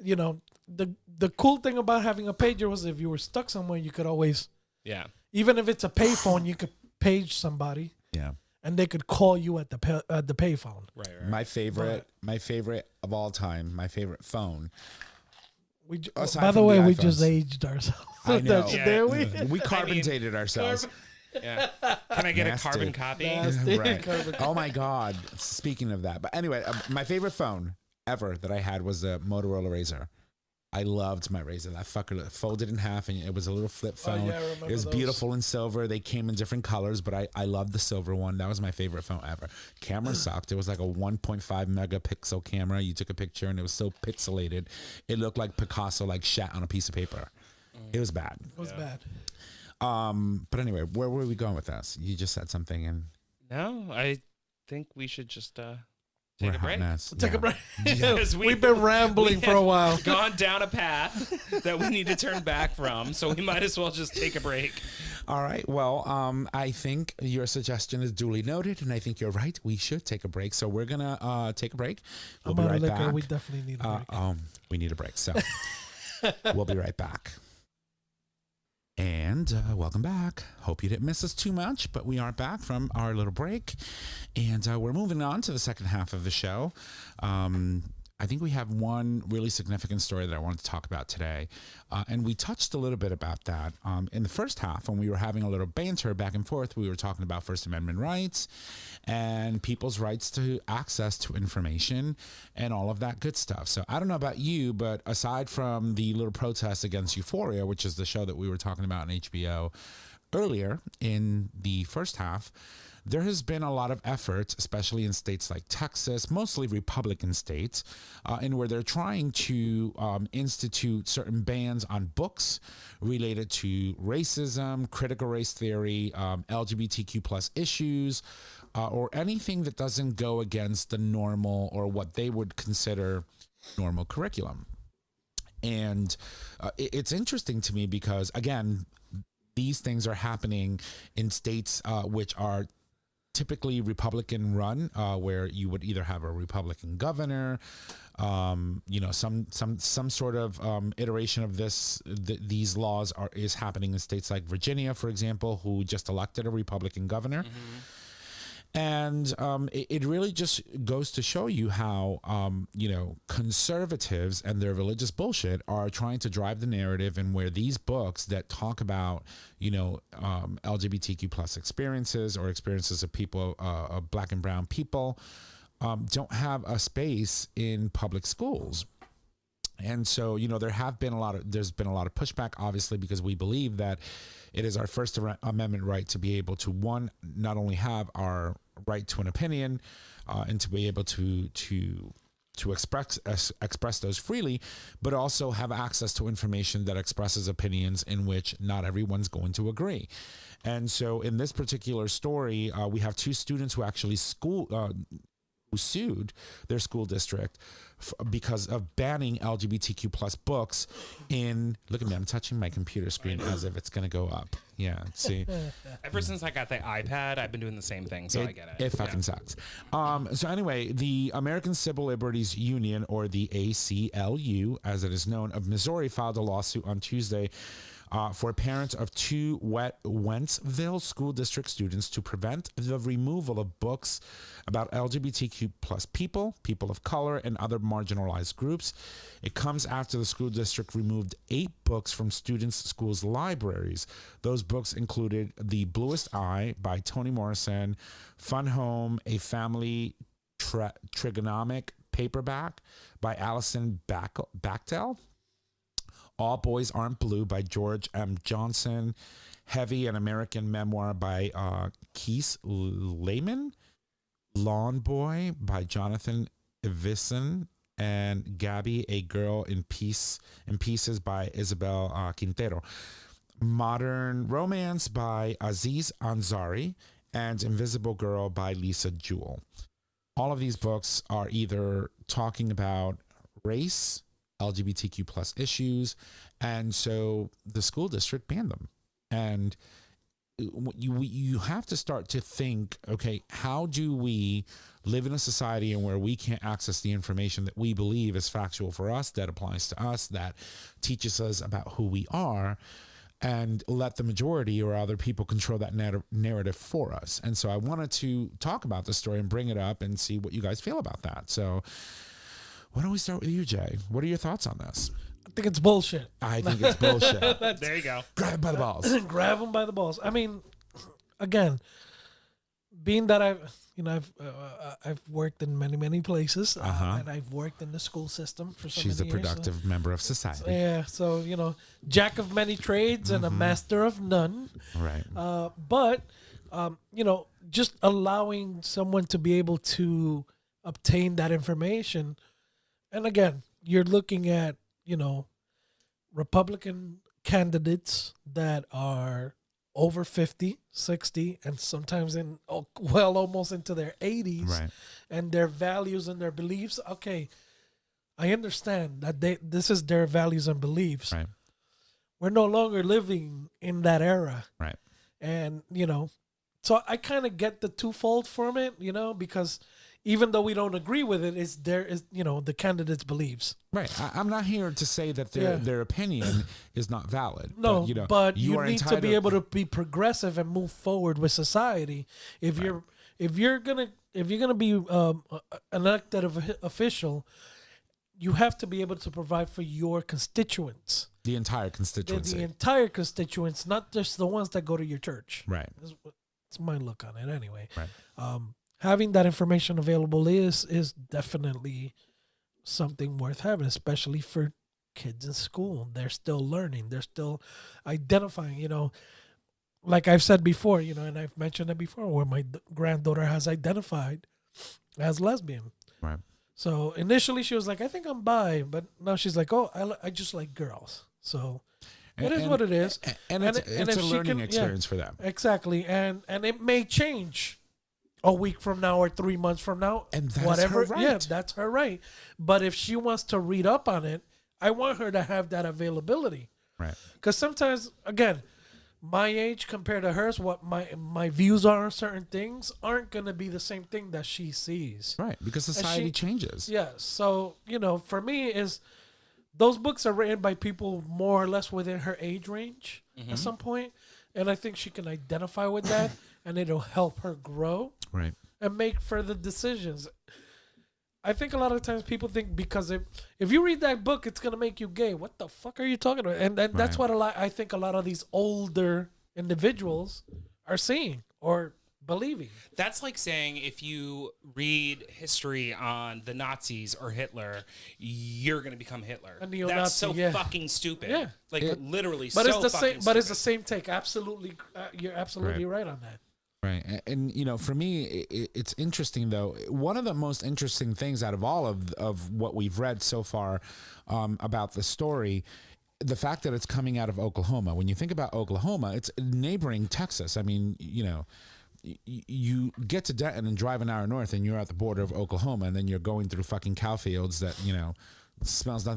you know, the cool thing about having a pager was if you were stuck somewhere, you could always, Yeah. even if it's a payphone, you could page somebody Yeah. and they could call you at the payphone. Right. My favorite of all time, my favorite phone. Aside By the from way, the we iPhones. just aged ourselves. I know. That's- Yeah. there We carbon dated ourselves. Yeah. Can I get Nasty. a carbon copy? Nasty. Right. Carbon- Oh my God. Speaking of that, but anyway, my favorite phone ever that I had was a Motorola Razr. I loved my Razr. That fucker folded in half, and it was a little flip phone. yeah, I remember It was those. beautiful in silver. They came in different colors, but I loved the silver one. That was my favorite phone ever. Camera sucked. It was like a 1.5 megapixel camera. You took a picture, and it was so pixelated. It looked like Picasso like shat on a piece of paper. It was bad. It was bad. But anyway, where were we going with this? You just said something, and No, I think we should just we're take a hot break. mess. Take Yeah. a break. Because We've been rambling for a while. Gone down a path that we need to turn back from, so we might as well just take a break. All right. Well, I think your suggestion is duly noted, and I think you're right. We should take a break. So we're gonna take a break. We'll I'm be out right of liquor. back. We definitely need a break. We need a break. So we'll be right back. And welcome back. Hope you didn't miss us too much, but we are back from our little break, and we're moving on to the second half of the show. I think we have one really significant story that I wanted to talk about today. And we touched a little bit about that in the first half when we were having a little banter back and forth. We were talking about First Amendment rights and people's rights to access to information and all of that good stuff. So I don't know about you, but aside from the little protest against Euphoria, which is the show that we were talking about on HBO earlier in the first half, there has been a lot of efforts, especially in states like Texas, mostly Republican states, in where they're trying to institute certain bans on books related to racism, critical race theory, LGBTQ plus issues, or anything that doesn't go against the normal or what they would consider normal curriculum. And it's interesting to me because, again, these things are happening in states which are typically Republican run, where you would either have a Republican governor, some sort of iteration of these laws is happening in states like Virginia, for example, who just elected a Republican governor. And it really just goes to show you how, conservatives and their religious bullshit are trying to drive the narrative, and where these books that talk about, LGBTQ plus experiences or experiences of people, of Black and brown people, don't have a space in public schools. And so, there's been a lot of pushback, obviously, because we believe that it is our First Amendment right to be able to, one, not only have our right to an opinion, and to be able to express those freely, but also have access to information that expresses opinions in which not everyone's going to agree. And so, in this particular story, we have two students who actually who sued their school district because of banning LGBTQ plus books look at me, I'm touching my computer screen as if it's going to go up. Yeah, see? Ever since I got the iPad, I've been doing the same thing, so I get it. It fucking sucks. So anyway, the American Civil Liberties Union, or the ACLU, as it is known, of Missouri, filed a lawsuit on Tuesday for parents of two Wentzville school district students to prevent the removal of books about LGBTQ plus people of color, and other marginalized groups. It comes after the school district removed 8 books from students' schools' libraries. Those books included The Bluest Eye by Toni Morrison, Fun Home, A Family Trigonomic Paperback by Alison Bachtel, All Boys Aren't Blue by George M. Johnson, Heavy, an American Memoir by Keith Lehman, Lawn Boy by Jonathan Ivison, and Gabby, A Girl in Pieces by Isabel Quintero, Modern Romance by Aziz Ansari, and Invisible Girl by Lisa Jewell. All of these books are either talking about race, LGBTQ plus issues, and so the school district banned them. And you have to start to think, okay, how do we live in a society in where we can't access the information that we believe is factual for us, that applies to us, that teaches us about who we are, and let the majority or other people control that narrative for us? And so I wanted to talk about this story and bring it up and see what you guys feel about that. So why don't we start with you, Jay? What are your thoughts on this? I think it's bullshit. I think it's bullshit. There you go. Grab it by the balls. Grab them by the balls. I mean, again, being that I've worked in many places, and I've worked in the school system for so She's a many years. productive member of society. Yeah, so jack of many trades and a master of none. Right. But just allowing someone to be able to obtain that information, and again, you're looking at Republican candidates that are over 50, 60, and sometimes almost into their 80s, Right. and their values and their beliefs. Okay, I understand that this is their values and beliefs. Right. We're no longer living in that era. Right. And, so I kind of get the twofold from it, because even though we don't agree with it, it's the candidate's beliefs. Right. I'm not here to say that their opinion is not valid. No, but you are need to be able to be progressive and move forward with society. If you're gonna be an elected official, you have to be able to provide for your constituents. The entire constituency. The entire constituents, not just the ones that go to your church. Right. That's my look on it anyway. Right. Having that information available is definitely something worth having, especially for kids in school. They're still learning. They're still identifying, like I've said before, and I've mentioned it before, where my granddaughter has identified as lesbian. Right. So initially she was like, I think I'm bi, but now she's like, oh, I just like girls. So it is what it is. And it's a learning experience for them. Exactly. And it may change a week from now or 3 months from now. And that's whatever. her right. Yeah, that's her right. But if she wants to read up on it, I want her to have that availability. Right. Because sometimes, again, my age compared to hers, what my views are on certain things aren't going to be the same thing that she sees. Right. Because society changes. Yeah. So, for me is those books are written by people more or less within her age range at some point. And I think she can identify with that and it'll help her grow. Right. And make further decisions. I think a lot of times people think because if you read that book, it's going to make you gay. What the fuck are you talking about? And that's what I think a lot of these older individuals are seeing or believing. That's like saying if you read history on the Nazis or Hitler, you're going to become Hitler. A neo-Nazi, that's so fucking stupid. Yeah. Literally but so it's the fucking same. stupid. But it's the same take. Absolutely. You're absolutely right on that. Right. And for me, it's interesting, though. One of the most interesting things out of all of what we've read so far about the story, the fact that it's coming out of Oklahoma. When you think about Oklahoma, it's neighboring Texas. I mean, you get to Denton and drive an hour north and you're at the border of Oklahoma, and then you're going through fucking cow fields that, smells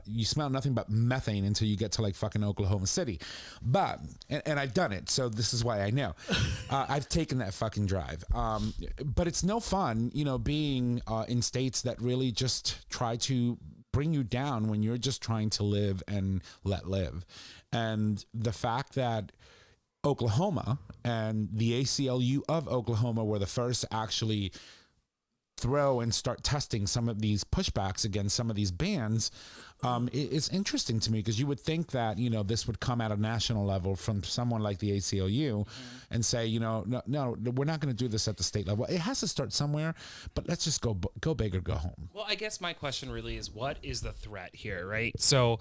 you smell nothing but methane until you get to like fucking Oklahoma City. But and I've done it, so this is why I know. I've taken that fucking drive. But it's no fun, being in states that really just try to bring you down when you're just trying to live and let live. And the fact that Oklahoma and the ACLU of Oklahoma were the first to actually throw and start testing some of these pushbacks against some of these bans, it's interesting to me, because you would think that, you know, this would come at a national level from someone like the ACLU and say, you know, no, we're not going to do this at the state level. It has to start somewhere, but let's just go big or go home. Well, I guess my question really is, what is the threat here, right? So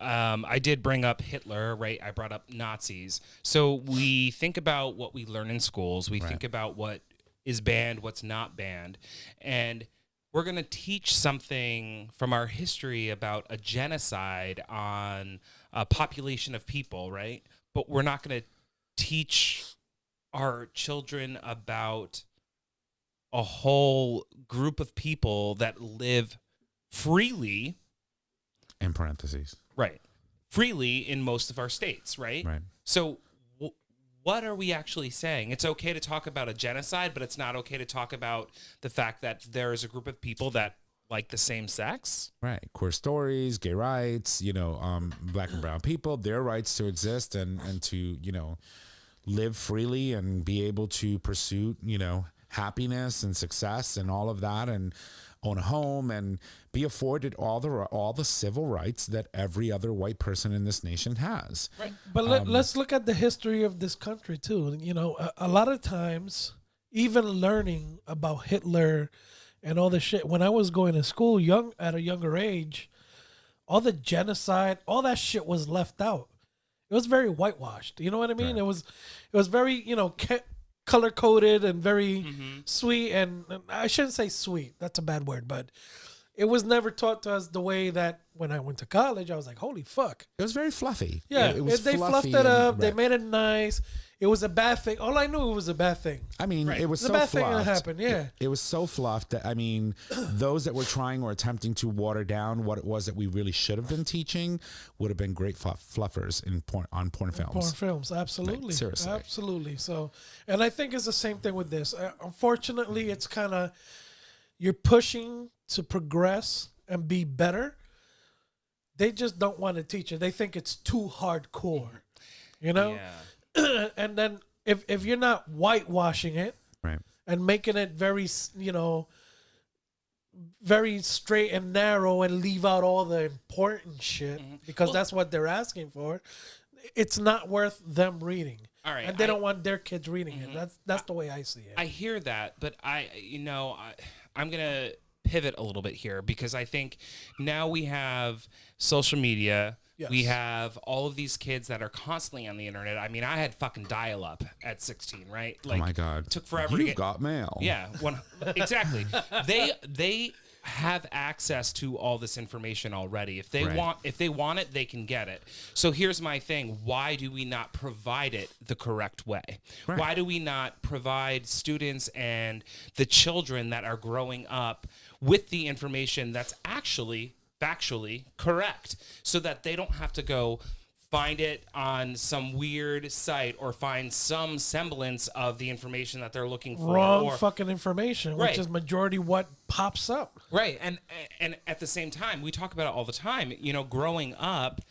I did bring up Hitler, right? I brought up Nazis. So we think about what we learn in schools. We think about what is banned, what's not banned. And we're going to teach something from our history about a genocide on a population of people, right? But we're not going to teach our children about a whole group of people that live freely. In parentheses. Right. Freely in most of our states, right? Right. So what are we actually saying? It's okay to talk about a genocide, but it's not okay to talk about the fact that there is a group of people that like the same sex? Right. Queer stories, gay rights, you know, black and brown people, their rights to exist and to, you know, live freely and be able to pursue, you know, happiness and success and all of that, and own a home and be afforded all the civil rights that every other white person in this nation has. Right. But let's look at the history of this country too. You know, a lot of times, even learning about Hitler and all this shit, when I was going to school at a younger age, all the genocide, all that shit was left out. It was very whitewashed. You know what I mean? Right. It was very, you know, color coded and very sweet, and I shouldn't say sweet, that's a bad word, but it was never taught to us the way that when I went to college, I was like, holy fuck. It was very fluffy. Yeah, it was they fluffy fluffed it up. and, They made it nice. It was a bad thing. All I knew, it was a bad thing. I mean, it was It's so a bad fluffed. thing that happened, yeah. It was so fluffed that, I mean, those that were trying or attempting to water down what it was that we really should have been teaching would have been great fluffers on porn films. Porn films, absolutely. Like, seriously. Absolutely. So, and I think it's the same thing with this. Unfortunately, it's kind of, you're pushing to progress and be better. They just don't want to teach it. They think it's too hardcore, you know? Yeah. And then if you're not whitewashing it, Right. and making it very, you know, very straight and narrow and leave out all the important shit because that's what they're asking for, it's not worth them reading. All right. And they don't want their kids reading it. That's the way I see it. I hear that, but I'm going to pivot a little bit here, because I think now we have social media. Yes. We have all of these kids that are constantly on the internet. I mean, I had fucking dial-up at 16, right? Like, Oh my God. took forever You've to get. got mail. Yeah, exactly. They have access to all this information already. If they Right. want it, they can get it. So here's my thing: why do we not provide it the correct way? Right. Why do we not provide students and the children that are growing up with the information that's actually factually correct, so that they don't have to go find it on some weird site or find some semblance of the information that they're looking for? Wrong fucking information, Right. which is majority what pops up. Right. And at the same time, we talk about it all the time. You know, growing up,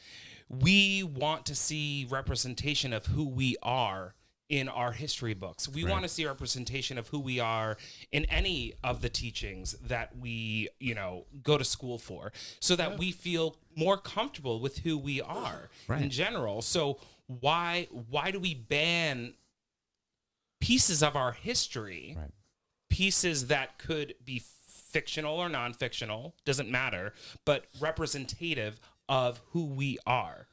we want to see representation of who we are in our history books. We want to see representation of who we are in any of the teachings that we, you know, go to school for, so that we feel more comfortable with who we are in general. So why do we ban pieces of our history, pieces that could be fictional or non-fictional, doesn't matter, but representative of who we are?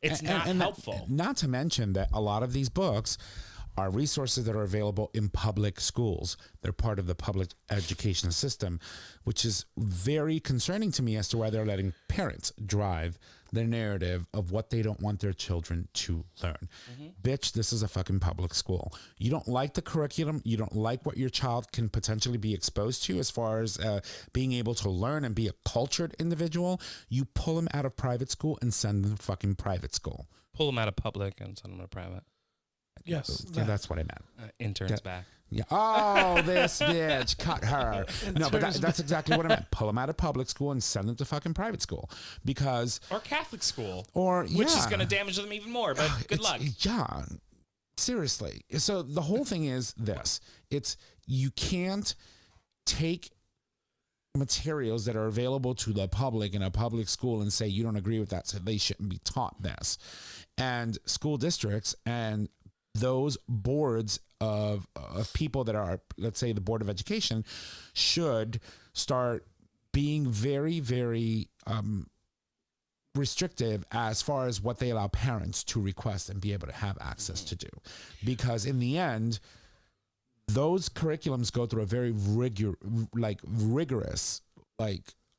It's not helpful. Not to mention that a lot of these books are resources that are available in public schools. They're part of the public education system, which is very concerning to me as to why they're letting parents drive the narrative of what they don't want their children to learn. Bitch, this is a fucking public school. You don't like the curriculum. You don't like what your child can potentially be exposed to as far as being able to learn and be a cultured individual. You pull them out of private school and send them to fucking private school. Pull them out of public and send them to private. Yes. Yeah, that's what I meant. Interns back. Yeah. Oh, this bitch, cut her. No, but that's exactly what I meant. Pull them out of public school and send them to fucking private school, because or Catholic school, which is going to damage them even more. But good luck. Yeah, seriously. So the whole thing is this: you can't take materials that are available to the public in a public school and say you don't agree with that, so they shouldn't be taught this. And school districts and those boards of people that are, let's say, the Board of Education, should start being very, very restrictive as far as what they allow parents to request and be able to have access to do. Because in the end, those curriculums go through a very rigorous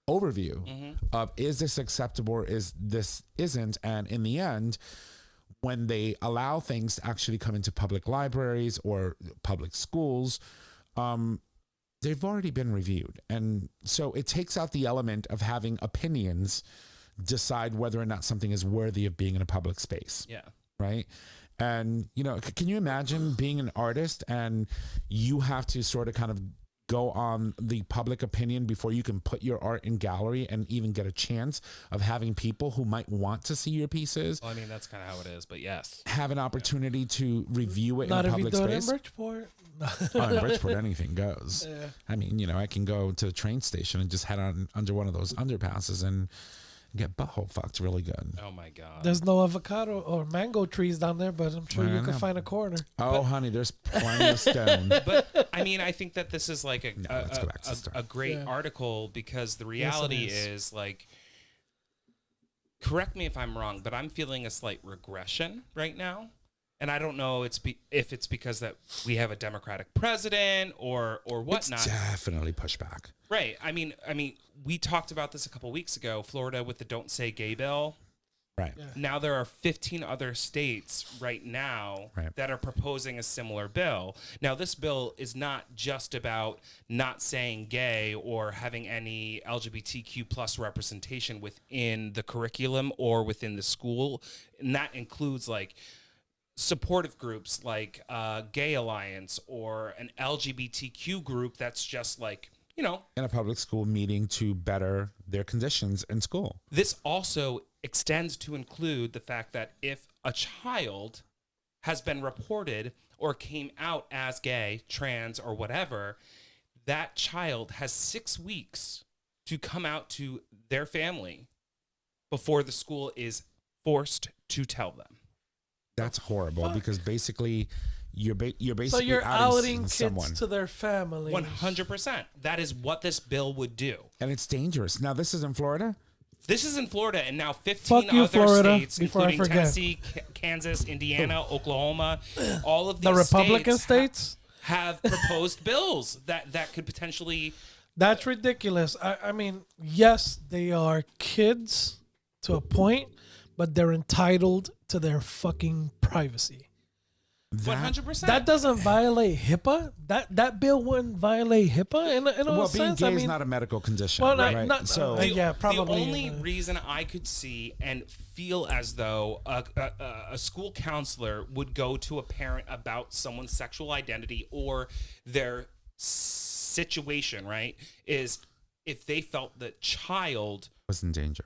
overview of, is this acceptable or is this isn't? And in the end, when they allow things to actually come into public libraries or public schools, they've already been reviewed. And so it takes out the element of having opinions decide whether or not something is worthy of being in a public space. Yeah. Right. And, can you imagine being an artist and you have to sort of kind of go on the public opinion before you can put your art in gallery and even get a chance of having people who might want to see your pieces? Well, I mean, that's kind of how it is, but yes. Have an opportunity to review it Not in if public you do space. it in Bridgeport. In Bridgeport, anything goes. Yeah. I mean, I can go to the train station and just head on under one of those underpasses and get butthole fucked really good. Oh my God. There's no avocado or mango trees down there, but I'm sure you can find a corner. Oh, honey, there's plenty of stone. But I mean, I think that this is like let's go back to the start. a great article, because the reality is, like, correct me if I'm wrong, but I'm feeling a slight regression right now. And I don't know if it's because that we have a Democratic president or whatnot. It's definitely pushback. Right. I mean, we talked about this a couple weeks ago, Florida with the Don't Say Gay bill. Right. Yeah. Now there are 15 other states right now that are proposing a similar bill. Now this bill is not just about not saying gay or having any LGBTQ plus representation within the curriculum or within the school. And that includes like supportive groups like Gay Alliance or an LGBTQ group that's just like, in a public school meeting to better their conditions in school. This also extends to include the fact that if a child has been reported or came out as gay, trans, or whatever, that child has 6 weeks to come out to their family before the school is forced to tell them. That's horrible because basically you're basically So you're outing kids someone to their family. 100%. That is what this bill would do. and it's dangerous. Now this is in Florida. This is in Florida, and now 15 Fuck you, other Florida, states, before I including forget. Tennessee, Kansas, Indiana, Oklahoma, all of these The Republican states? have proposed bills that could potentially. That's ridiculous. I mean, yes, they are kids to a point, but they're entitled to their fucking privacy. 100%. That doesn't violate HIPAA. That bill wouldn't violate HIPAA in a Well, being sense. gay I mean, is not a medical condition, well, right? not So yeah, probably. The only reason I could see and feel as though a school counselor would go to a parent about someone's sexual identity or their situation, right, is if they felt the child was in danger.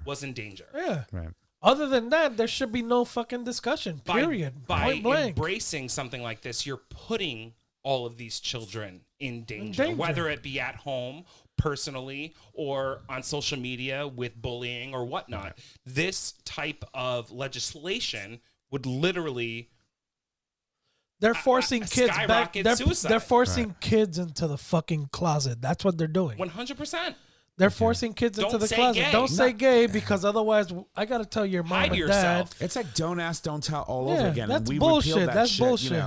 Yeah. Right. Other than that, there should be no fucking discussion. Period. By Point blank. embracing something like this, you're putting all of these children in danger, whether it be at home, personally, or on social media with bullying or whatnot. This type of legislation would literally They're forcing kids back. skyrocket suicide. They're forcing kids into the fucking closet. That's what they're doing. 100%. They're forcing kids into Don't the say closet. gay. Don't say gay because otherwise I got to tell your mom Hide and yourself. dad. It's like don't ask, don't tell all Yeah, over again. that's and we bullshit. repealed that That's shit, bullshit.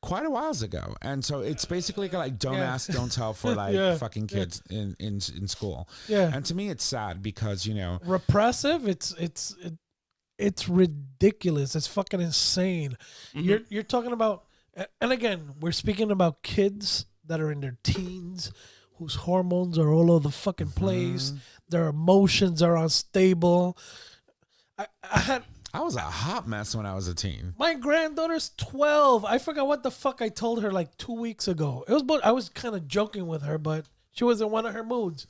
Quite a while ago. And so it's basically like don't Yeah. ask, don't tell for like Yeah. fucking kids in school. Yeah. And to me it's sad because, Repressive. It's ridiculous. It's fucking insane. You're talking about, and again, we're speaking about kids that are in their teens, whose hormones are all over the fucking place. Their emotions are unstable. I had I was a hot mess when I was a teen. My granddaughter's 12. I forgot what the fuck I told her like 2 weeks ago. I was kind of joking with her, but she was in one of her moods.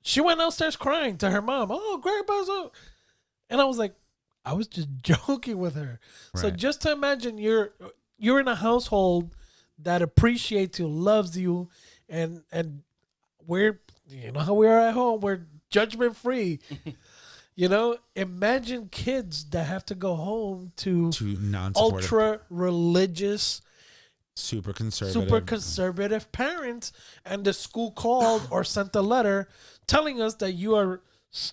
She went downstairs crying to her mom. Oh, grandpa's up. And I was like, I was just joking with her. Right. So just to imagine you're in a household that appreciates you, loves you, and we're, you know how we are at home, we're judgment free. Imagine kids that have to go home to ultra religious, super conservative parents, and the school called or sent a letter telling us that you are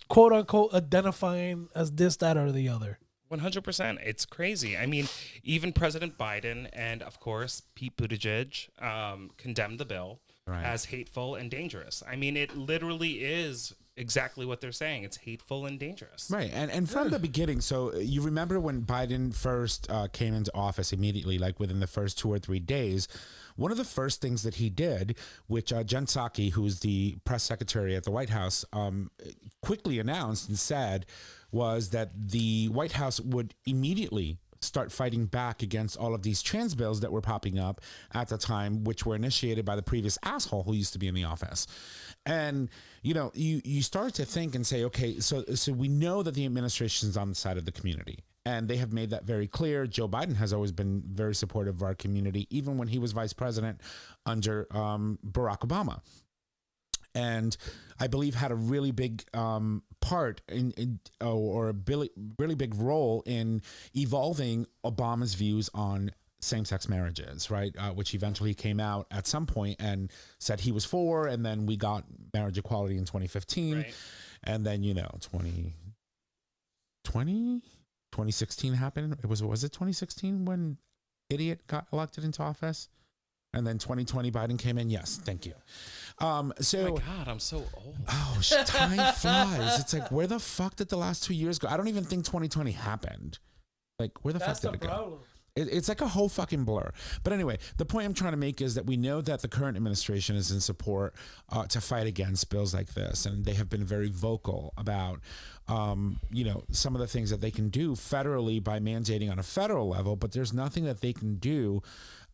quote unquote identifying as this, that, or the other. 100%. It's crazy. I mean, even President Biden and, of course, Pete Buttigieg condemned the bill as hateful and dangerous. I mean, it literally is exactly what they're saying. It's hateful and dangerous. Right. And from the beginning, so you remember when Biden first came into office immediately, like within the first 2 or 3 days, one of the first things that he did, which Jen Psaki, who's the press secretary at the White House, quickly announced and said, was that the White House would immediately start fighting back against all of these trans bills that were popping up at the time, which were initiated by the previous asshole who used to be in the office. And, you start to think and say, okay, so we know that the administration is on the side of the community. And they have made that very clear. Joe Biden has always been very supportive of our community, even when he was vice president under Barack Obama. And I believe had a really big part or a really big role in evolving Obama's views on same-sex marriages, right? Which eventually came out at some point and said he was for, and then we got marriage equality in 2015. Right. And then, 2016 happened. Was it 2016 when idiot got elected into office? And then 2020 Biden came in. Yes, thank you. Oh my God, I'm so old. Oh, time flies. It's like, where the fuck did the last 2 years go? I don't even think 2020 happened. Like, where the fuck did it go? It's like a whole fucking blur. But anyway, the point I'm trying to make is that we know that the current administration is in support to fight against bills like this. And they have been very vocal about, some of the things that they can do federally by mandating on a federal level. But there's nothing that they can do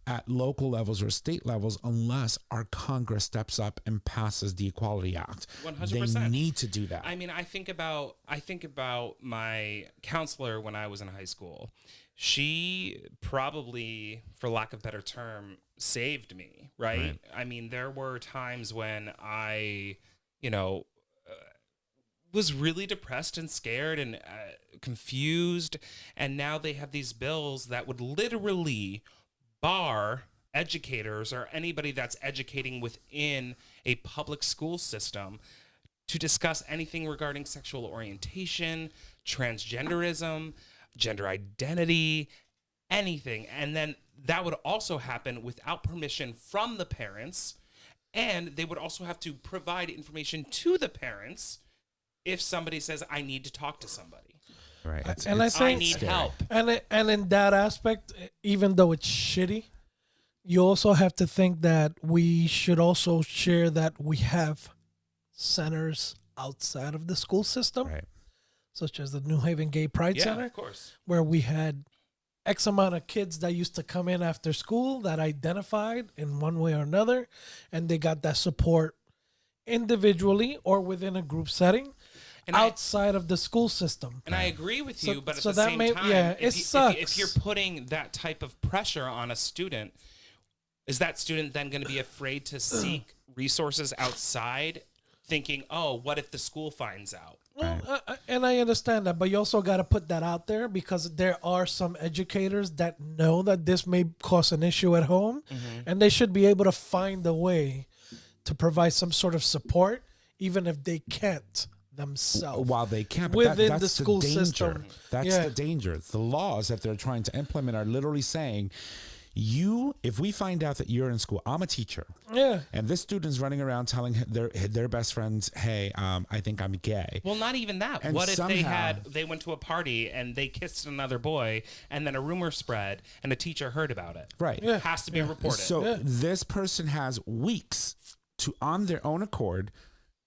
at local levels or state levels unless our Congress steps up and passes the Equality Act. 100%. They need to do that. I mean, I think about my counselor when I was in high school. She probably, for lack of a better term, saved me, right? I mean, there were times when I, was really depressed and scared and confused, and now they have these bills that would literally bar educators or anybody that's educating within a public school system to discuss anything regarding sexual orientation, transgenderism, gender identity, anything. And then that would also happen without permission from the parents. And they would also have to provide information to the parents if somebody says, I need to talk to somebody. Right. I need help. And in that aspect, even though it's shitty, you also have to think that we should also share that we have centers outside of the school system, right, such as the New Haven Gay Pride Center, of course, where we had X amount of kids that used to come in after school that identified in one way or another, and they got that support individually or within a group setting. And outside of the school system. And I agree with you, but at the same time, if you're putting that type of pressure on a student, is that student then going to be afraid to seek resources outside, thinking, oh, what if the school finds out? Well, and I understand that, but you also got to put that out there because there are some educators that know that this may cause an issue at home, and they should be able to find a way to provide some sort of support, even if they can't themselves. While they can't, but within that's the school system. That's the danger. The laws that they're trying to implement are literally saying, if we find out that you're in school, I'm a teacher, and this student's running around telling their best friends, hey, I think I'm gay. Well, not even that. And what if they went to a party and they kissed another boy, and then a rumor spread, and a teacher heard about it? Right. It has to be reported. So this person has weeks to, on their own accord,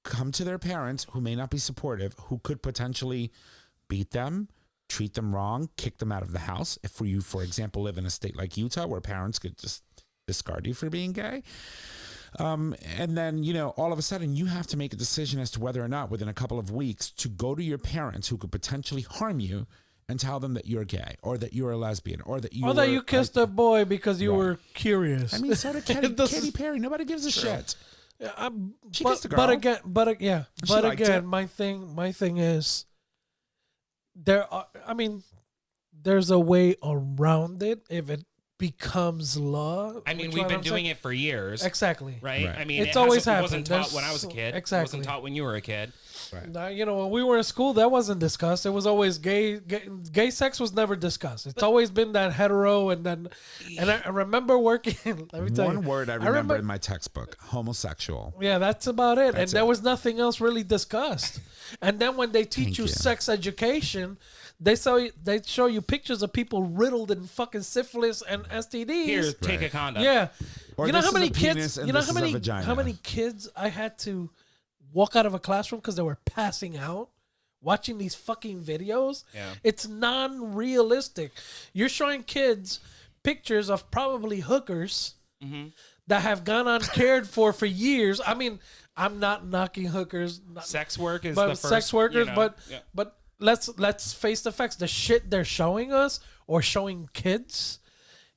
come to their parents who may not be supportive, who could potentially beat them, treat them wrong, kick them out of the house. If you, for example, live in a state like Utah where parents could just discard you for being gay. And then, you know, all of a sudden you have to make a decision as to whether or not within a couple of weeks to go to your parents who could potentially harm you and tell them that you're gay or that you're a lesbian or that you kissed a boy because you were curious. I mean, so did Katy Perry. Nobody gives a shit. Yeah, She kissed a girl. But again, it. my thing is there's a way around it if it becomes law. I mean, we've been doing it for years. Exactly. Right? I mean, it's always happened. It wasn't taught when I was a kid. Exactly. It wasn't taught when you were a kid. Right. Now, you know, when we were in school, that wasn't discussed. It was always gay sex was never discussed. It's always been that hetero, and I remember working. Let me tell you, one word I remember in my textbook: homosexual. Yeah, that's about it. That's there was nothing else really discussed. And then when they teach you sex education, they show you pictures of people riddled in fucking syphilis and STDs. Here, take a condom. Yeah. Or you know how many penis kids? and You know this is a vagina. how many kids I had to walk out of a classroom because they were passing out watching these fucking videos? Yeah. It's non-realistic. You're showing kids pictures of probably hookers that have gone uncared for years. I mean, I'm not knocking hookers. Sex work is but the first, sex workers, you know, but let's face the facts. The shit they're showing us or showing kids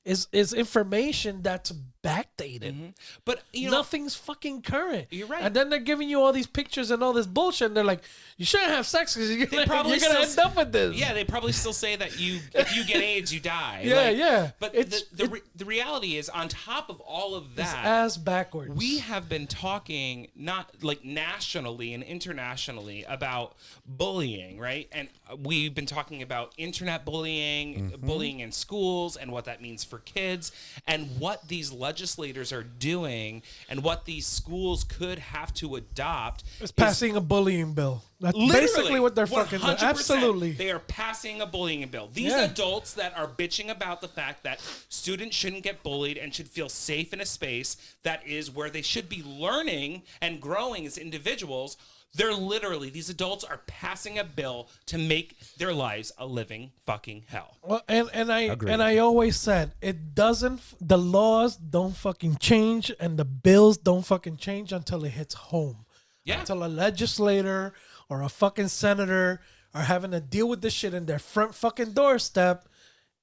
is information that's backdated. But you know, nothing's fucking current. You're right. And then they're giving you all these pictures and all this bullshit. And they're like, you shouldn't have sex because you're gonna end up with this. Yeah, they probably still say that if you get AIDS, you die. Yeah. But the reality is, on top of all of that, it's ass backwards. we have been talking not like nationally and internationally about bullying, right? And we've been talking about internet bullying, bullying in schools, and what that means for kids, and what these legislators are doing, and what these schools could have to adopt. It's passing a bullying bill. That's Literally, basically what they're fucking doing. 100%, Absolutely. They are passing a bullying bill. These adults that are bitching about the fact that students shouldn't get bullied and should feel safe in a space that is where they should be learning and growing as individuals, these adults are passing a bill to make their lives a living fucking hell. Well, and I always said the laws don't fucking change and the bills don't fucking change until it hits home. Yeah. Until a legislator or a fucking senator are having to deal with this shit in their front fucking doorstep,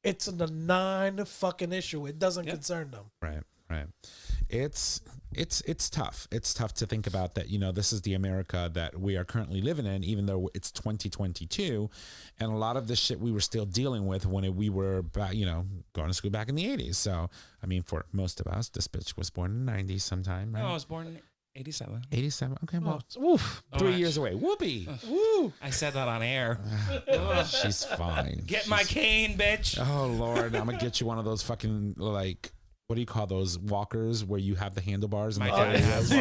it's a non-fucking issue. It doesn't concern them. Right. It's tough. It's tough to think about that, you know, this is the America that we are currently living in, even though it's 2022. And a lot of the shit we were still dealing with when we were, you know, going to school back in the 80s. So, I mean, for most of us, this bitch was born in the 90s sometime, right? No, I was born in 87. 87. Okay, well, Oof. 3 years away. Whoopee. Woo. I said that on air. She's fine. Get my cane, bitch. Oh, Lord. I'm going to get you one of those fucking, like, what do you call those walkers where you have the handlebars? And My dad has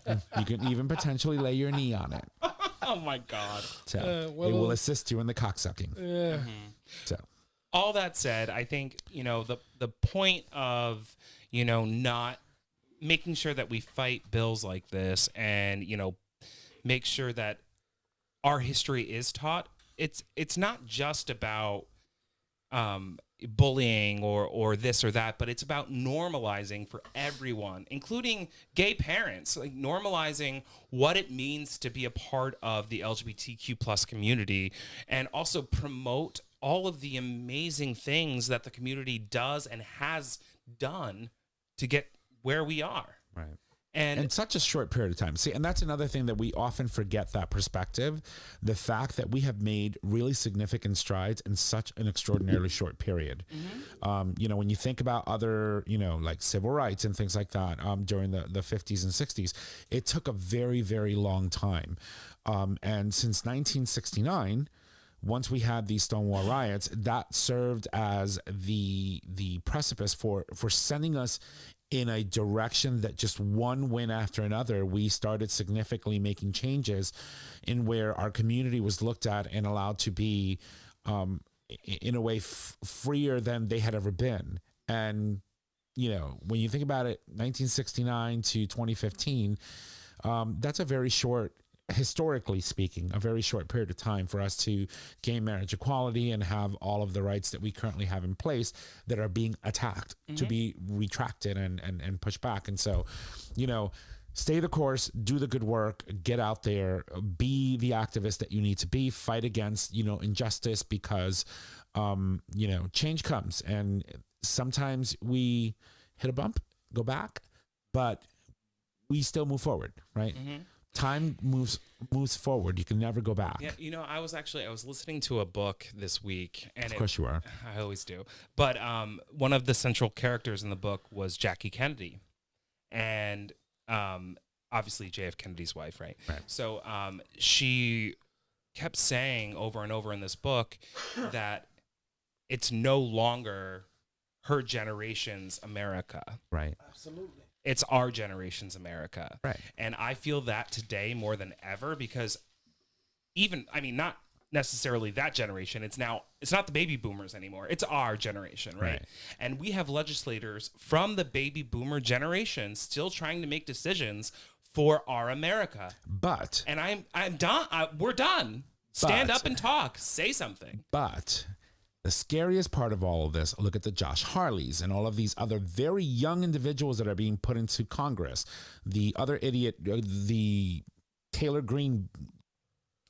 one. You can even potentially lay your knee on it. Oh my God. So it will assist you in the cocksucking. Yeah. So all that said, I think, you know, the point of, you know, not making sure that we fight bills like this and, you know, make sure that our history is taught. It's not just about bullying or this or that, but it's about normalizing for everyone, including gay parents, like normalizing what it means to be a part of the LGBTQ plus community, and also promote all of the amazing things that the community does and has done to get where we are. right. And In such a short period of time. See, and that's another thing that we often forget, that perspective, the fact that we have made really significant strides in such an extraordinarily short period. You know, when you think about other, you know, like civil rights and things like that during the 50s and 60s, it took a very, very long time. And since 1969, once we had these Stonewall riots, that served as the precipice for sending us in a direction that just one win after another, we started significantly making changes in where our community was looked at and allowed to be, in a way, freer than they had ever been. And, you know, when you think about it, 1969 to 2015, that's a very short historically speaking, a very short period of time for us to gain marriage equality and have all of the rights that we currently have in place that are being attacked to be retracted and pushed back. And so, you know, stay the course, do the good work, get out there, be the activist that you need to be, fight against, you know, injustice, because, you know, change comes, and sometimes we hit a bump, go back, but we still move forward, right? Time moves forward. You can never go back. Yeah, you know, I was listening to a book this week, and Of course you are. I always do. But one of the central characters in the book was Jackie Kennedy, and obviously JF Kennedy's wife, right? Right. So she kept saying over and over in this book that it's no longer her generation's America. Right. Absolutely. It's our generation's America. Right. And I feel that today more than ever, because not necessarily that generation. It's not the baby boomers anymore. It's our generation, right? And we have legislators from the baby boomer generation still trying to make decisions for our America. But. And I'm done. We're done. Stand up and talk. Say something. But the scariest part of all of this, look at the Josh Harleys and all of these other very young individuals that are being put into Congress. The other idiot, the Taylor Greene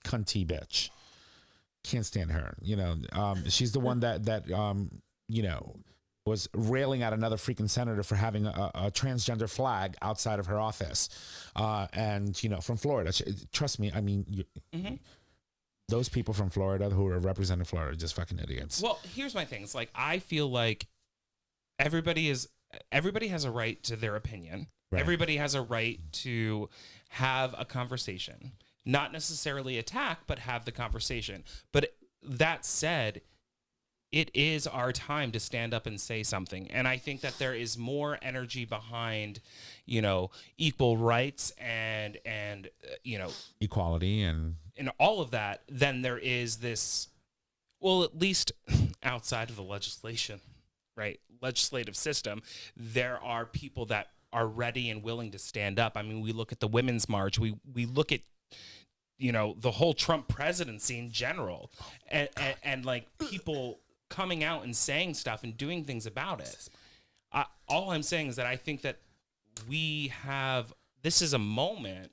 cunty bitch. Can't stand her. You know, she's the one that you know, was railing at another freaking senator for having a transgender flag outside of her office. And, you know, from Florida. Trust me, I mean, those people from Florida who are representing Florida are just fucking idiots. Well, here's my thing. It's like, I feel like everybody has a right to their opinion. Right. Everybody has a right to have a conversation, not necessarily attack, but have the conversation. But that said, it is our time to stand up and say something. And I think that there is more energy behind, you know, equal rights and you know, equality and all of that than there is this, well, at least outside of the legislation, right? Legislative system, there are people that are ready and willing to stand up. I mean, we look at the Women's March, we look at, you know, the whole Trump presidency in general, and like people coming out and saying stuff and doing things about it. All I'm saying is that I think that this is a moment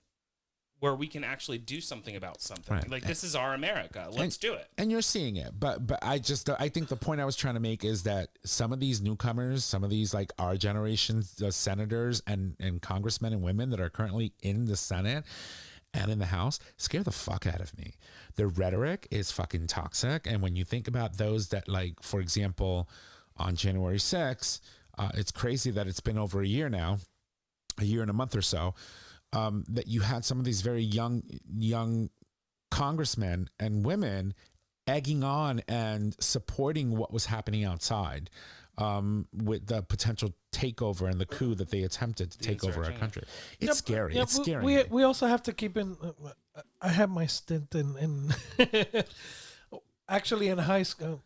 where we can actually do something about something. Right. Like, this is our America. Let's do it. And you're seeing it. But I think the point I was trying to make is that some of these newcomers, some of these like our generation senators and congressmen and women that are currently in the Senate and in the House scare the fuck out of me. Their rhetoric is fucking toxic. And when you think about those that, like, for example, on January 6th, it's crazy that it's been over a year now, a year and a month or so, that you had some of these very young congressmen and women egging on and supporting what was happening outside, with the potential takeover and the coup that they attempted to take over our country. It's scary. It's scary. We also have to keep in. I had my stint in actually in high school.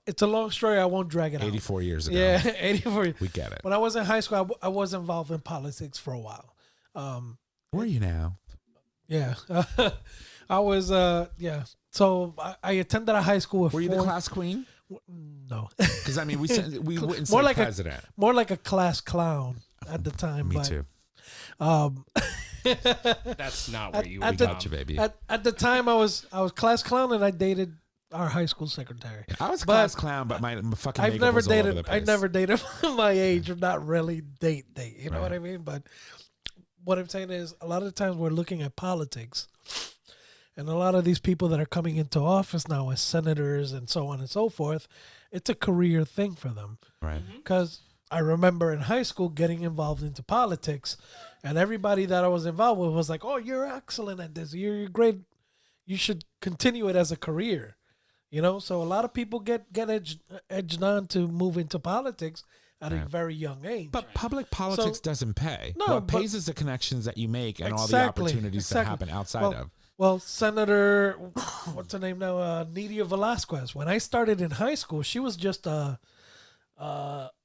It's a long story. I won't drag it out. 84 years ago. Yeah, 84. We get it. When I was in high school, I was involved in politics for a while. Where are you now? Yeah. I was, yeah. So I attended a high school with Were you the class queen? No. Because, I mean, we wouldn't say more like president. More like a class clown at the time. Me too. That's not where you We got you, baby. At the time, I was class clown, and I dated our high school secretary. I was a class clown, but my fucking I've makeup never was all over dated. the place. I never dated my age, or not really date. You know what I mean? But what I'm saying is, a lot of the times we're looking at politics, and a lot of these people that are coming into office now as senators and so on and so forth, it's a career thing for them. Right. Because I remember in high school getting involved into politics, and everybody that I was involved with was like, "Oh, you're excellent at this. You're great. You should continue it as a career." You know, so a lot of people get edged on to move into politics at a very young age. But public politics doesn't pay. No, what pays is the connections that you make and all the opportunities that happen outside of. Well, Senator, what's her name now? Nydia Velasquez. When I started in high school, she was just a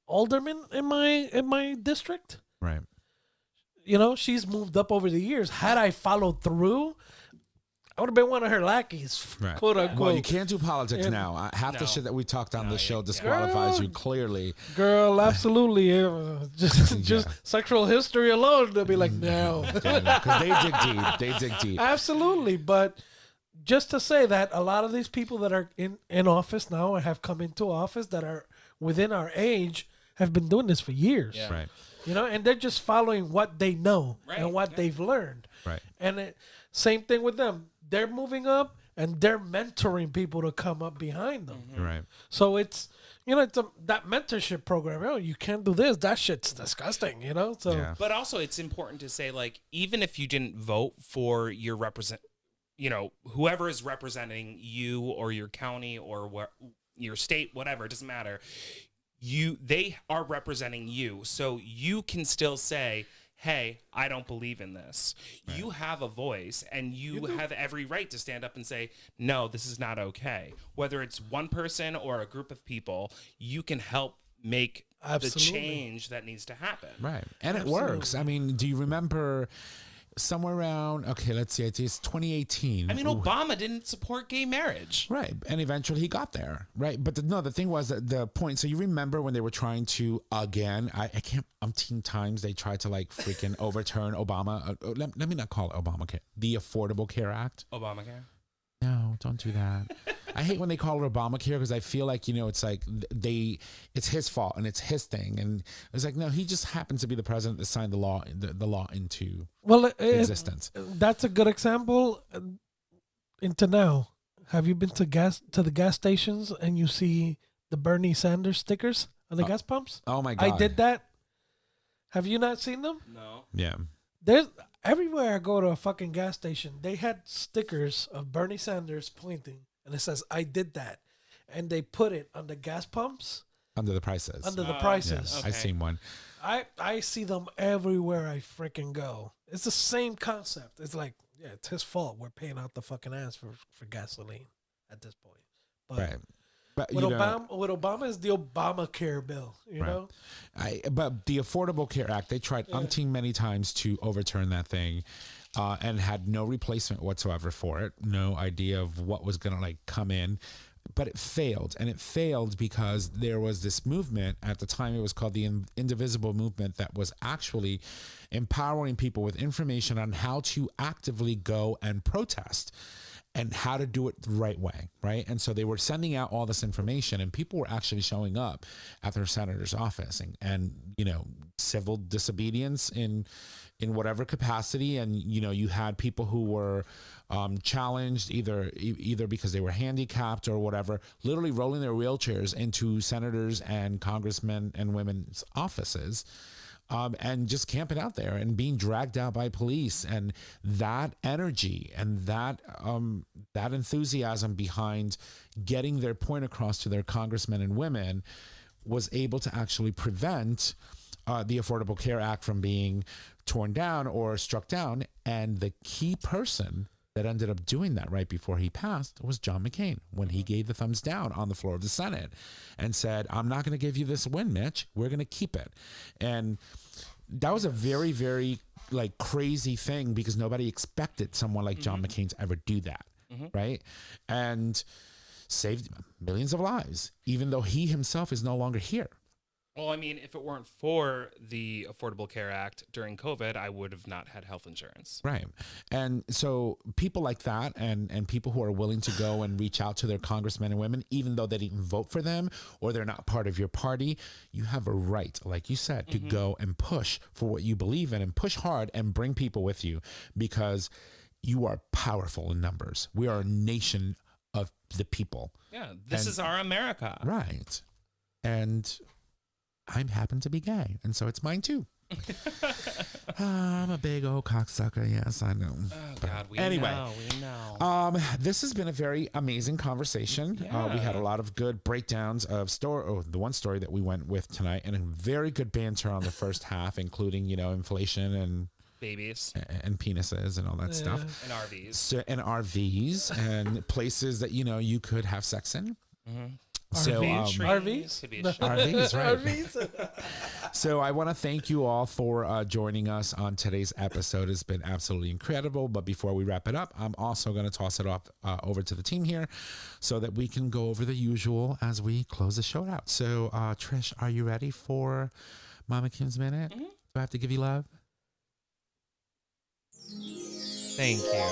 alderman in my district. Right. she's moved up over the years. Had I followed through, I would have been one of her lackeys, quote unquote. Well, you can't do politics now. Half the shit that we talked on the show disqualifies you clearly. Girl, absolutely. Just sexual history alone, they'll be like, no. Because they dig deep. Absolutely. But just to say that a lot of these people that are in office now or have come into office that are within our age have been doing this for years. Yeah. Right. And they're just following what they know and what they've learned. Right. And same thing with them. They're moving up and they're mentoring people to come up behind them. Right. So it's, it's that mentorship program. Oh, you can't do this. That shit's disgusting, So, Yeah. But also, it's important to say, like, even if you didn't vote for your whoever is representing you or your county or your state, whatever, it doesn't matter. They are representing you, so you can still say, hey, I don't believe in this. Right. You have a voice, and you have every right to stand up and say, no, this is not okay. Whether it's one person or a group of people, you can help make the change that needs to happen. Right. And it works. I mean, do you remember somewhere around, let's see, it's 2018. I mean, Obama didn't support gay marriage. Right. And eventually he got there. Right. But the thing was that the point, so you remember when they were trying to, again, I can't, umpteen times they tried to like freaking overturn Obama. Let me not call it Obamacare. The Affordable Care Act. Obamacare? No, don't do that. I hate when they call it Obamacare because I feel like, it's like it's his fault and it's his thing. And it's like, no, he just happens to be the president that signed the law into existence. That's a good example into now. Have you been to the gas stations and you see the Bernie Sanders stickers on the gas pumps? Oh my God. I did that. Have you not seen them? No. Yeah. Everywhere I go to a fucking gas station, they had stickers of Bernie Sanders pointing, and it says, I did that. And they put it on the gas pumps. Under the prices. Prices. Yeah, I've seen one. I see them everywhere I freaking go. It's the same concept. It's like, it's his fault. We're paying out the fucking ass for gasoline at this point. But right. But, with Obama is the Obamacare bill, you know? But the Affordable Care Act, they tried umpteen many times to overturn that thing and had no replacement whatsoever for it. No idea of what was going to come in. But it failed. And it failed because there was this movement at the time. It was called the Indivisible movement that was actually empowering people with information on how to actively go and protest and how to do it the right way, right? And so they were sending out all this information, and people were actually showing up at their senator's office and civil disobedience in whatever capacity. And, you had people who were challenged either because they were handicapped or whatever, literally rolling their wheelchairs into senators and congressmen and women's offices. And just camping out there and being dragged out by police, and that energy and that enthusiasm behind getting their point across to their congressmen and women was able to actually prevent the Affordable Care Act from being torn down or struck down. And the key person that ended up doing that right before he passed was John McCain, when he gave the thumbs down on the floor of the Senate and said, I'm not going to give you this win, Mitch. We're going to keep it. And that was a very, very crazy thing because nobody expected someone like John McCain to ever do that. Right. And saved millions of lives, even though he himself is no longer here. Well, I mean, if it weren't for the Affordable Care Act during COVID, I would have not had health insurance. Right. And so people like that and people who are willing to go and reach out to their congressmen and women, even though they didn't vote for them or they're not part of your party, you have a right, like you said, to go and push for what you believe in and push hard and bring people with you because you are powerful in numbers. We are a nation of the people. Yeah, this is our America. Right. And I happen to be gay, and so it's mine too. I'm a big old cocksucker. Yes, I know. Oh God, we know. This has been a very amazing conversation. Yeah. We had a lot of good breakdowns of the one story that we went with tonight, and a very good banter on the first half, including inflation and babies and penises and all that stuff, and RVs, and RVs and places that you could have sex in. So, RVs? Could be a No. shit. RVs, right? RVs. So I want to thank you all for joining us on today's episode. It's been absolutely incredible. But before we wrap it up, I'm also going to toss it off over to the team here so that we can go over the usual as we close the show out. So Trish, are you ready for Mama Kim's Minute? Do I have to give you love? Thank you.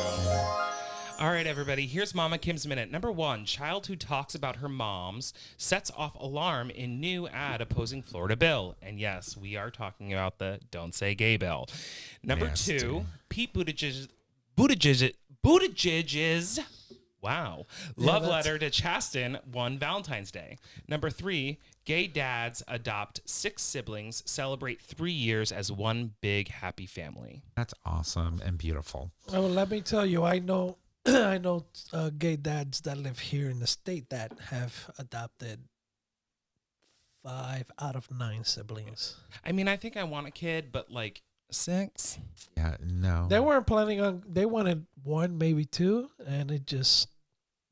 All right, everybody, here's Mama Kim's Minute. Number 1, child who talks about her moms sets off alarm in new ad opposing Florida bill. And yes, we are talking about the Don't Say Gay bill. Number Nasty. 2, Pete Buttigieg's love letter to Chasten won Valentine's Day. Number 3, gay dads adopt 6 siblings, celebrate 3 years as one big happy family. That's awesome and beautiful. Well, let me tell you, I know gay dads that live here in the state that have adopted 5 out of 9 siblings. I mean, I think I want a kid, but like 6? Yeah, no. They weren't planning on, they wanted 1, maybe 2, and it just...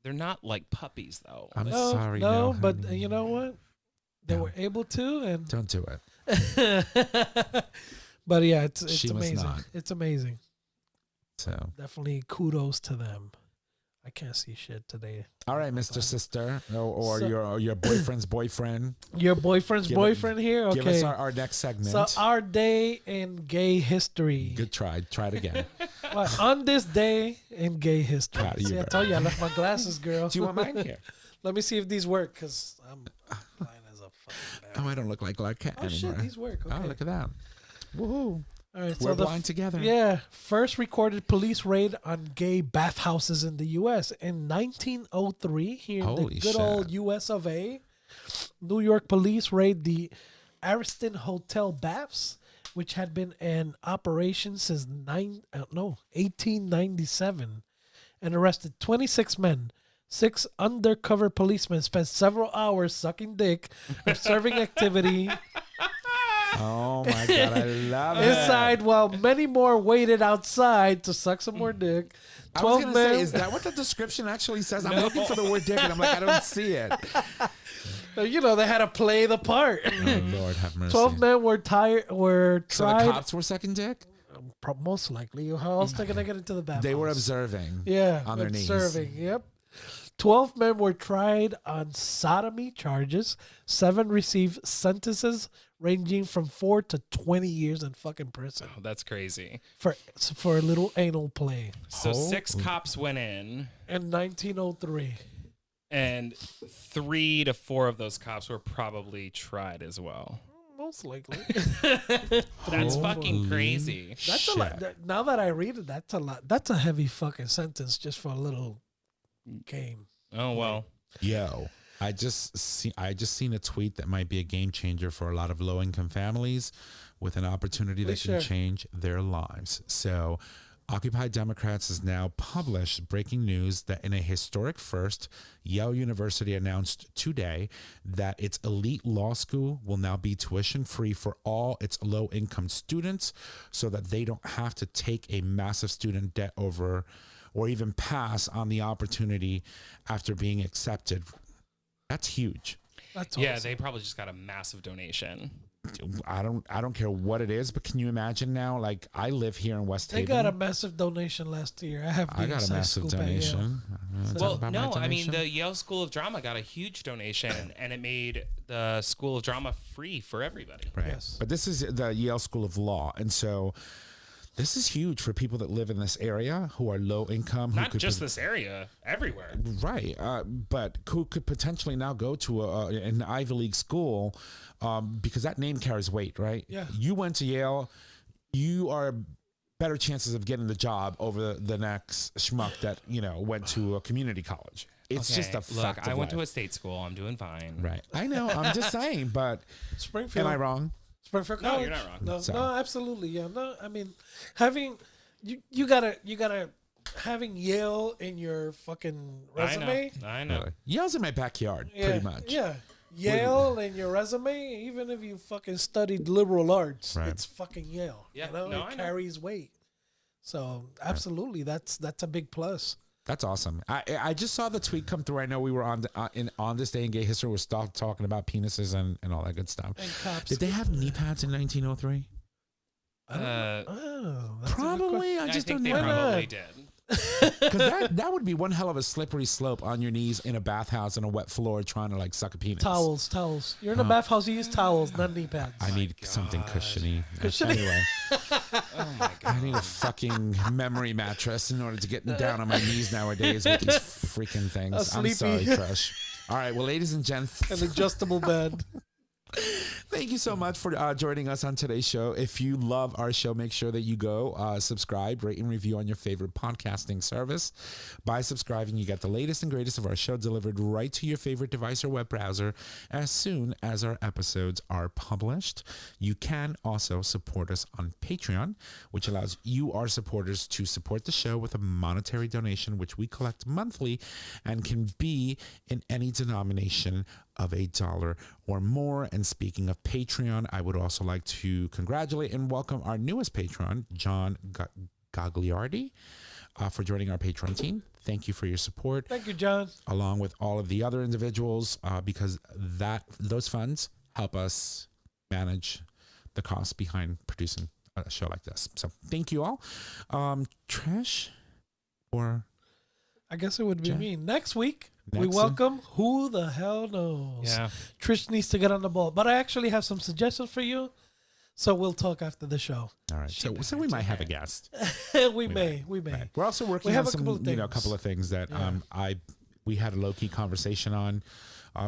They're not like puppies, though. I'm No, sorry. no, but honey. you know what? They No. were able to, and... Don't do it. But yeah, it's She must amazing. not. It's amazing. So, Definitely kudos to them. I can't see shit today. all right, Mr. Sister, or So- your boyfriend's boyfriend. Your boyfriend's Give boyfriend here? Okay. Give us our next segment. So our day in gay history. Good try. Try it again. Well, on this day in gay history. Proud of you, See, I bro. told you I left my glasses, girl. Do you want mine here? Let me see if these work, because I'm blind as a fucking Oh, I don't look like Clark Kent Oh anymore. shit, these work. Okay. Oh, look at that. Woohoo. All right, We're the blind together. Yeah, first recorded police raid on gay bathhouses in the U.S. in 1903 here in Holy the good shit. old U.S. of A. New York police raid the Ariston Hotel baths, which had been in operation since 1897, and arrested 26 men. 6 undercover policemen spent several hours sucking dick, observing activity Oh my God, I love it. inside, while many more waited outside to suck some more dick. I was 12 gonna men. say, is that what the description actually says? I'm looking for the word dick, and I'm like, I don't see it. You know, they had to play the part. Oh Lord, have mercy. 12 men were So tried. the cops were sucking dick. Most likely. How else they gonna get into the bathhouse? They were observing. Yeah, on their knees. observing. Yep. 12 men were tried on sodomy charges. 7 received sentences ranging from 4 to 20 years in fucking prison Oh, that's crazy. for a little anal play So 6 cops went in, in 1903. and 3 to 4 of those cops were probably tried as well. Most likely. That's fucking crazy. That's a lot. Now that I read it, that's a lot. That's a heavy fucking sentence just for a little game. Oh, well. Yo, I just seen a tweet that might be a game changer for a lot of low income families with an opportunity that Please can share. change their lives. So Occupy Democrats has now published breaking news that in a historic first, Yale University announced today that its elite law school will now be tuition free for all its low income students so that they don't have to take a massive student debt over or even pass on the opportunity after being accepted. That's huge. That's Yeah, awesome. they probably just got a massive donation. I don't care what it is, but can you imagine now? Like, I live here in West They Haven. got a massive donation last year. I have. I the got a inside massive scoop at Yale. donation. Well, About my no, I mean, donation? the Yale School of Drama got a huge donation, and it made the School of Drama free for everybody. Right. Yes. But this is the Yale School of Law, and so this is huge for people that live in this area who are low income. Who Not could just this area, everywhere. Right, but who could potentially now go to an Ivy League school because that name carries weight, right? Yeah. You went to Yale, you are better chances of getting the job over the next schmuck that went to a community college. It's just a fact. Look, I of went to life. a state school. I'm doing fine. Right. I know. I'm just saying, but Springfield. am I wrong? Springfield No, College. you're not wrong. No, So. no, absolutely. Yeah. No, I mean, having you gotta having Yale in your fucking resume. I know. Really. Yale's in my backyard, Yeah, pretty much. Yeah. Yale in your resume, even if you fucking studied liberal arts, Right. it's fucking Yale. Yeah, You know, no, it I know. carries weight. So absolutely, that's a big plus. That's awesome. I just saw the tweet come through. I know we were on on this day in gay history. We're still talking about penises and all that good stuff. And cops. Did they have knee pads in 1903? Probably. I just think don't they know. probably did. Because that would be one hell of a slippery slope on your knees in a bathhouse on a wet floor trying to like suck a penis. Towels. You're in a bathhouse. You use towels, not knee pads. I need something cushiony. Cushiony. Anyway, Oh my god. I need a fucking memory mattress in order to get down on my knees nowadays with these freaking things. A I'm sleepy. sorry, Trish. All right, well, ladies and gents, An adjustable bed. thank you so much for joining us on today's show. If you love our show, make sure that you go subscribe, rate, and review on your favorite podcasting service. By subscribing, you get the latest and greatest of our show delivered right to your favorite device or web browser as soon as our episodes are published. You can also support us on Patreon, which allows you, our supporters, to support the show with a monetary donation, which we collect monthly and can be in any denomination of $1 or more. And speaking of Patreon, I would also like to congratulate and welcome our newest patron, John Gagliardi, for joining our Patreon team. Thank you for your support. Thank you, John. Along with all of the other individuals, because those funds help us manage the costs behind producing a show like this. So thank you all. Trish, or I guess it would be John? me. Next week, we Next- welcome Who the Hell Knows. Yeah. Trish needs to get on the ball. But I actually have some suggestions for you. So we'll talk after the show. all right. So we might have a guest. we may. Right. We're also working have on a some, couple of things. a couple of things that we had a low key conversation on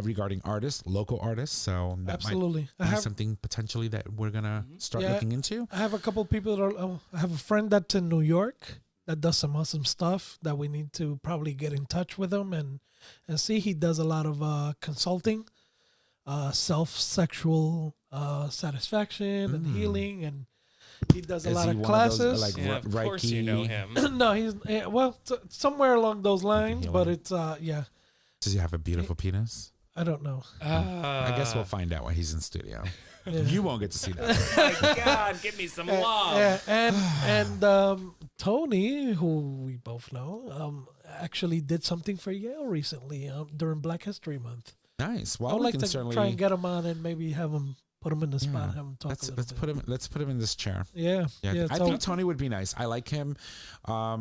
regarding artists, local artists. So that Absolutely. might be something potentially that we're gonna start looking into. I have a couple of people that are, I have a friend that's in New York that does some awesome stuff that we need to probably get in touch with him and see. He does a lot of consulting, self-sexual satisfaction and healing, and he does a Is lot he of one classes. those, like, Yeah, of course you know him. No, he's somewhere along those lines, healing. but it's Does he have a beautiful penis? I don't know. I guess we'll find out while he's in studio. Yeah. You won't get to see that. Oh my god, give me some love. And Tony, who we both know, actually did something for Yale recently during Black History Month. Nice. Well, I would we like can to certainly try and get him on and maybe have him put him in the spot, have him talk a little bit. Let's put him in this chair. Yeah. I think Tony would be nice. I like him.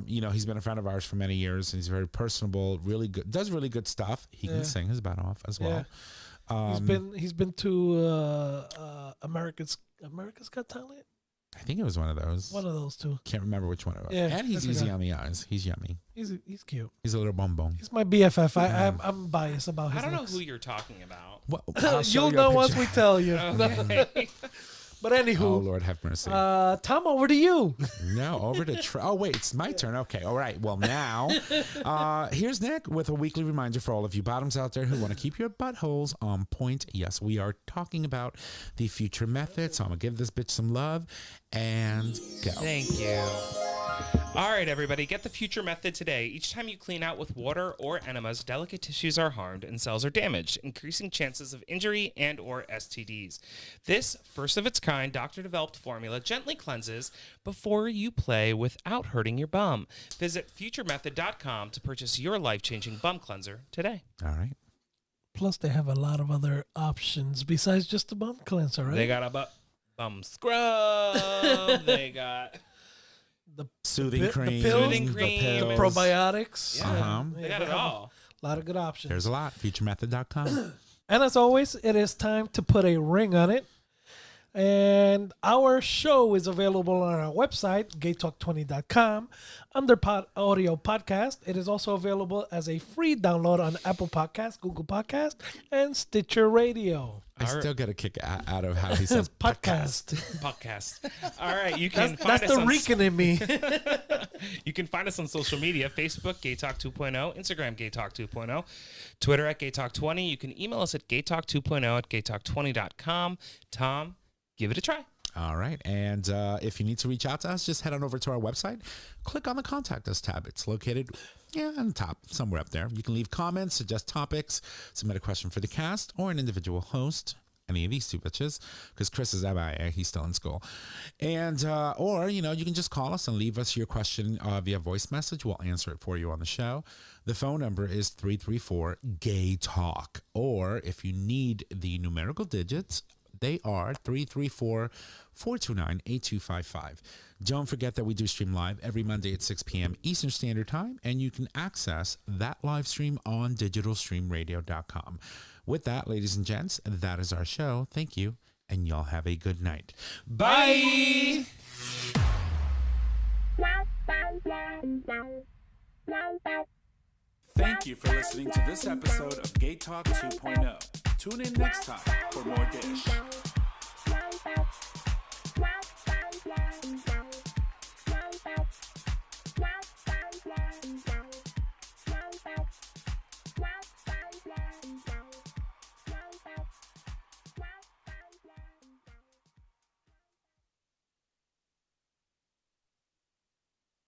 He's been a friend of ours for many years, and he's very personable, really good, does really good stuff. He can sing his butt off as well. He's been to America's Got Talent. I think it was one of those. One of those two. Can't remember which one it was. Yeah, And he's that's easy okay. on the eyes. He's yummy. He's cute. He's a little bonbon. He's my BFF. I'm biased about his I don't know looks. who you're talking about. Well, I'll show You'll you a know once picture. we tell you. Okay. But anywho, Oh, Lord have mercy. Tom, over to you. No, over to oh wait, it's my turn. Okay, all right. Well, now here's Nick with a weekly reminder for all of you bottoms out there who want to keep your buttholes on point. Yes, we are talking about the future method, so I'm gonna give this bitch some love and go. Thank you. All right, everybody, get the future method today. Each time you clean out with water or enemas, delicate tissues are harmed and cells are damaged, increasing chances of injury and or STDs. This first of its kind doctor-developed formula gently cleanses before you play without hurting your bum. Visit futuremethod.com to purchase your life-changing bum cleanser today. All right. Plus, they have a lot of other options besides just the bum cleanser, right? They got a bum scrub. They got... Soothing the cream, pills, Soothing the cream, pills. probiotics. Uh-huh. They got it all. A lot of good options. There's a lot. Futuremethod.com. And as always, it is time to put a ring on it. And our show is available on our website, GayTalk2.0.com, under audio podcast. It is also available as a free download on Apple Podcasts, Google Podcasts, and Stitcher Radio. I still get a kick out of how he says Podcast. Podcast. All right, you can find That's us the on Rican in me. You can find us on social media: Facebook, GayTalk 2.0, Instagram, GayTalk 2.0, Twitter at GayTalk20. You can email us at GayTalk2.0 at GayTalk20.com. Tom, give it a try. All right. And if you need to reach out to us, just head on over to our website. Click on the Contact Us tab. It's located on top, somewhere up there. You can leave comments, suggest topics, submit a question for the cast or an individual host. any of these two bitches, because Chris is MIA, he's still in school. And or you can just call us and leave us your question via voice message. We'll answer it for you on the show. The phone number is 334-GAY-TALK, or if you need the numerical digits, they are 334-429-8255. Don't forget that we do stream live every Monday at 6 p.m. Eastern Standard Time, and you can access that live stream on digitalstreamradio.com. With that, ladies and gents, that is our show. Thank you, and y'all have a good night. Bye! Thank you for listening to this episode of GayTalk 2.0. Tune in next time for more dish.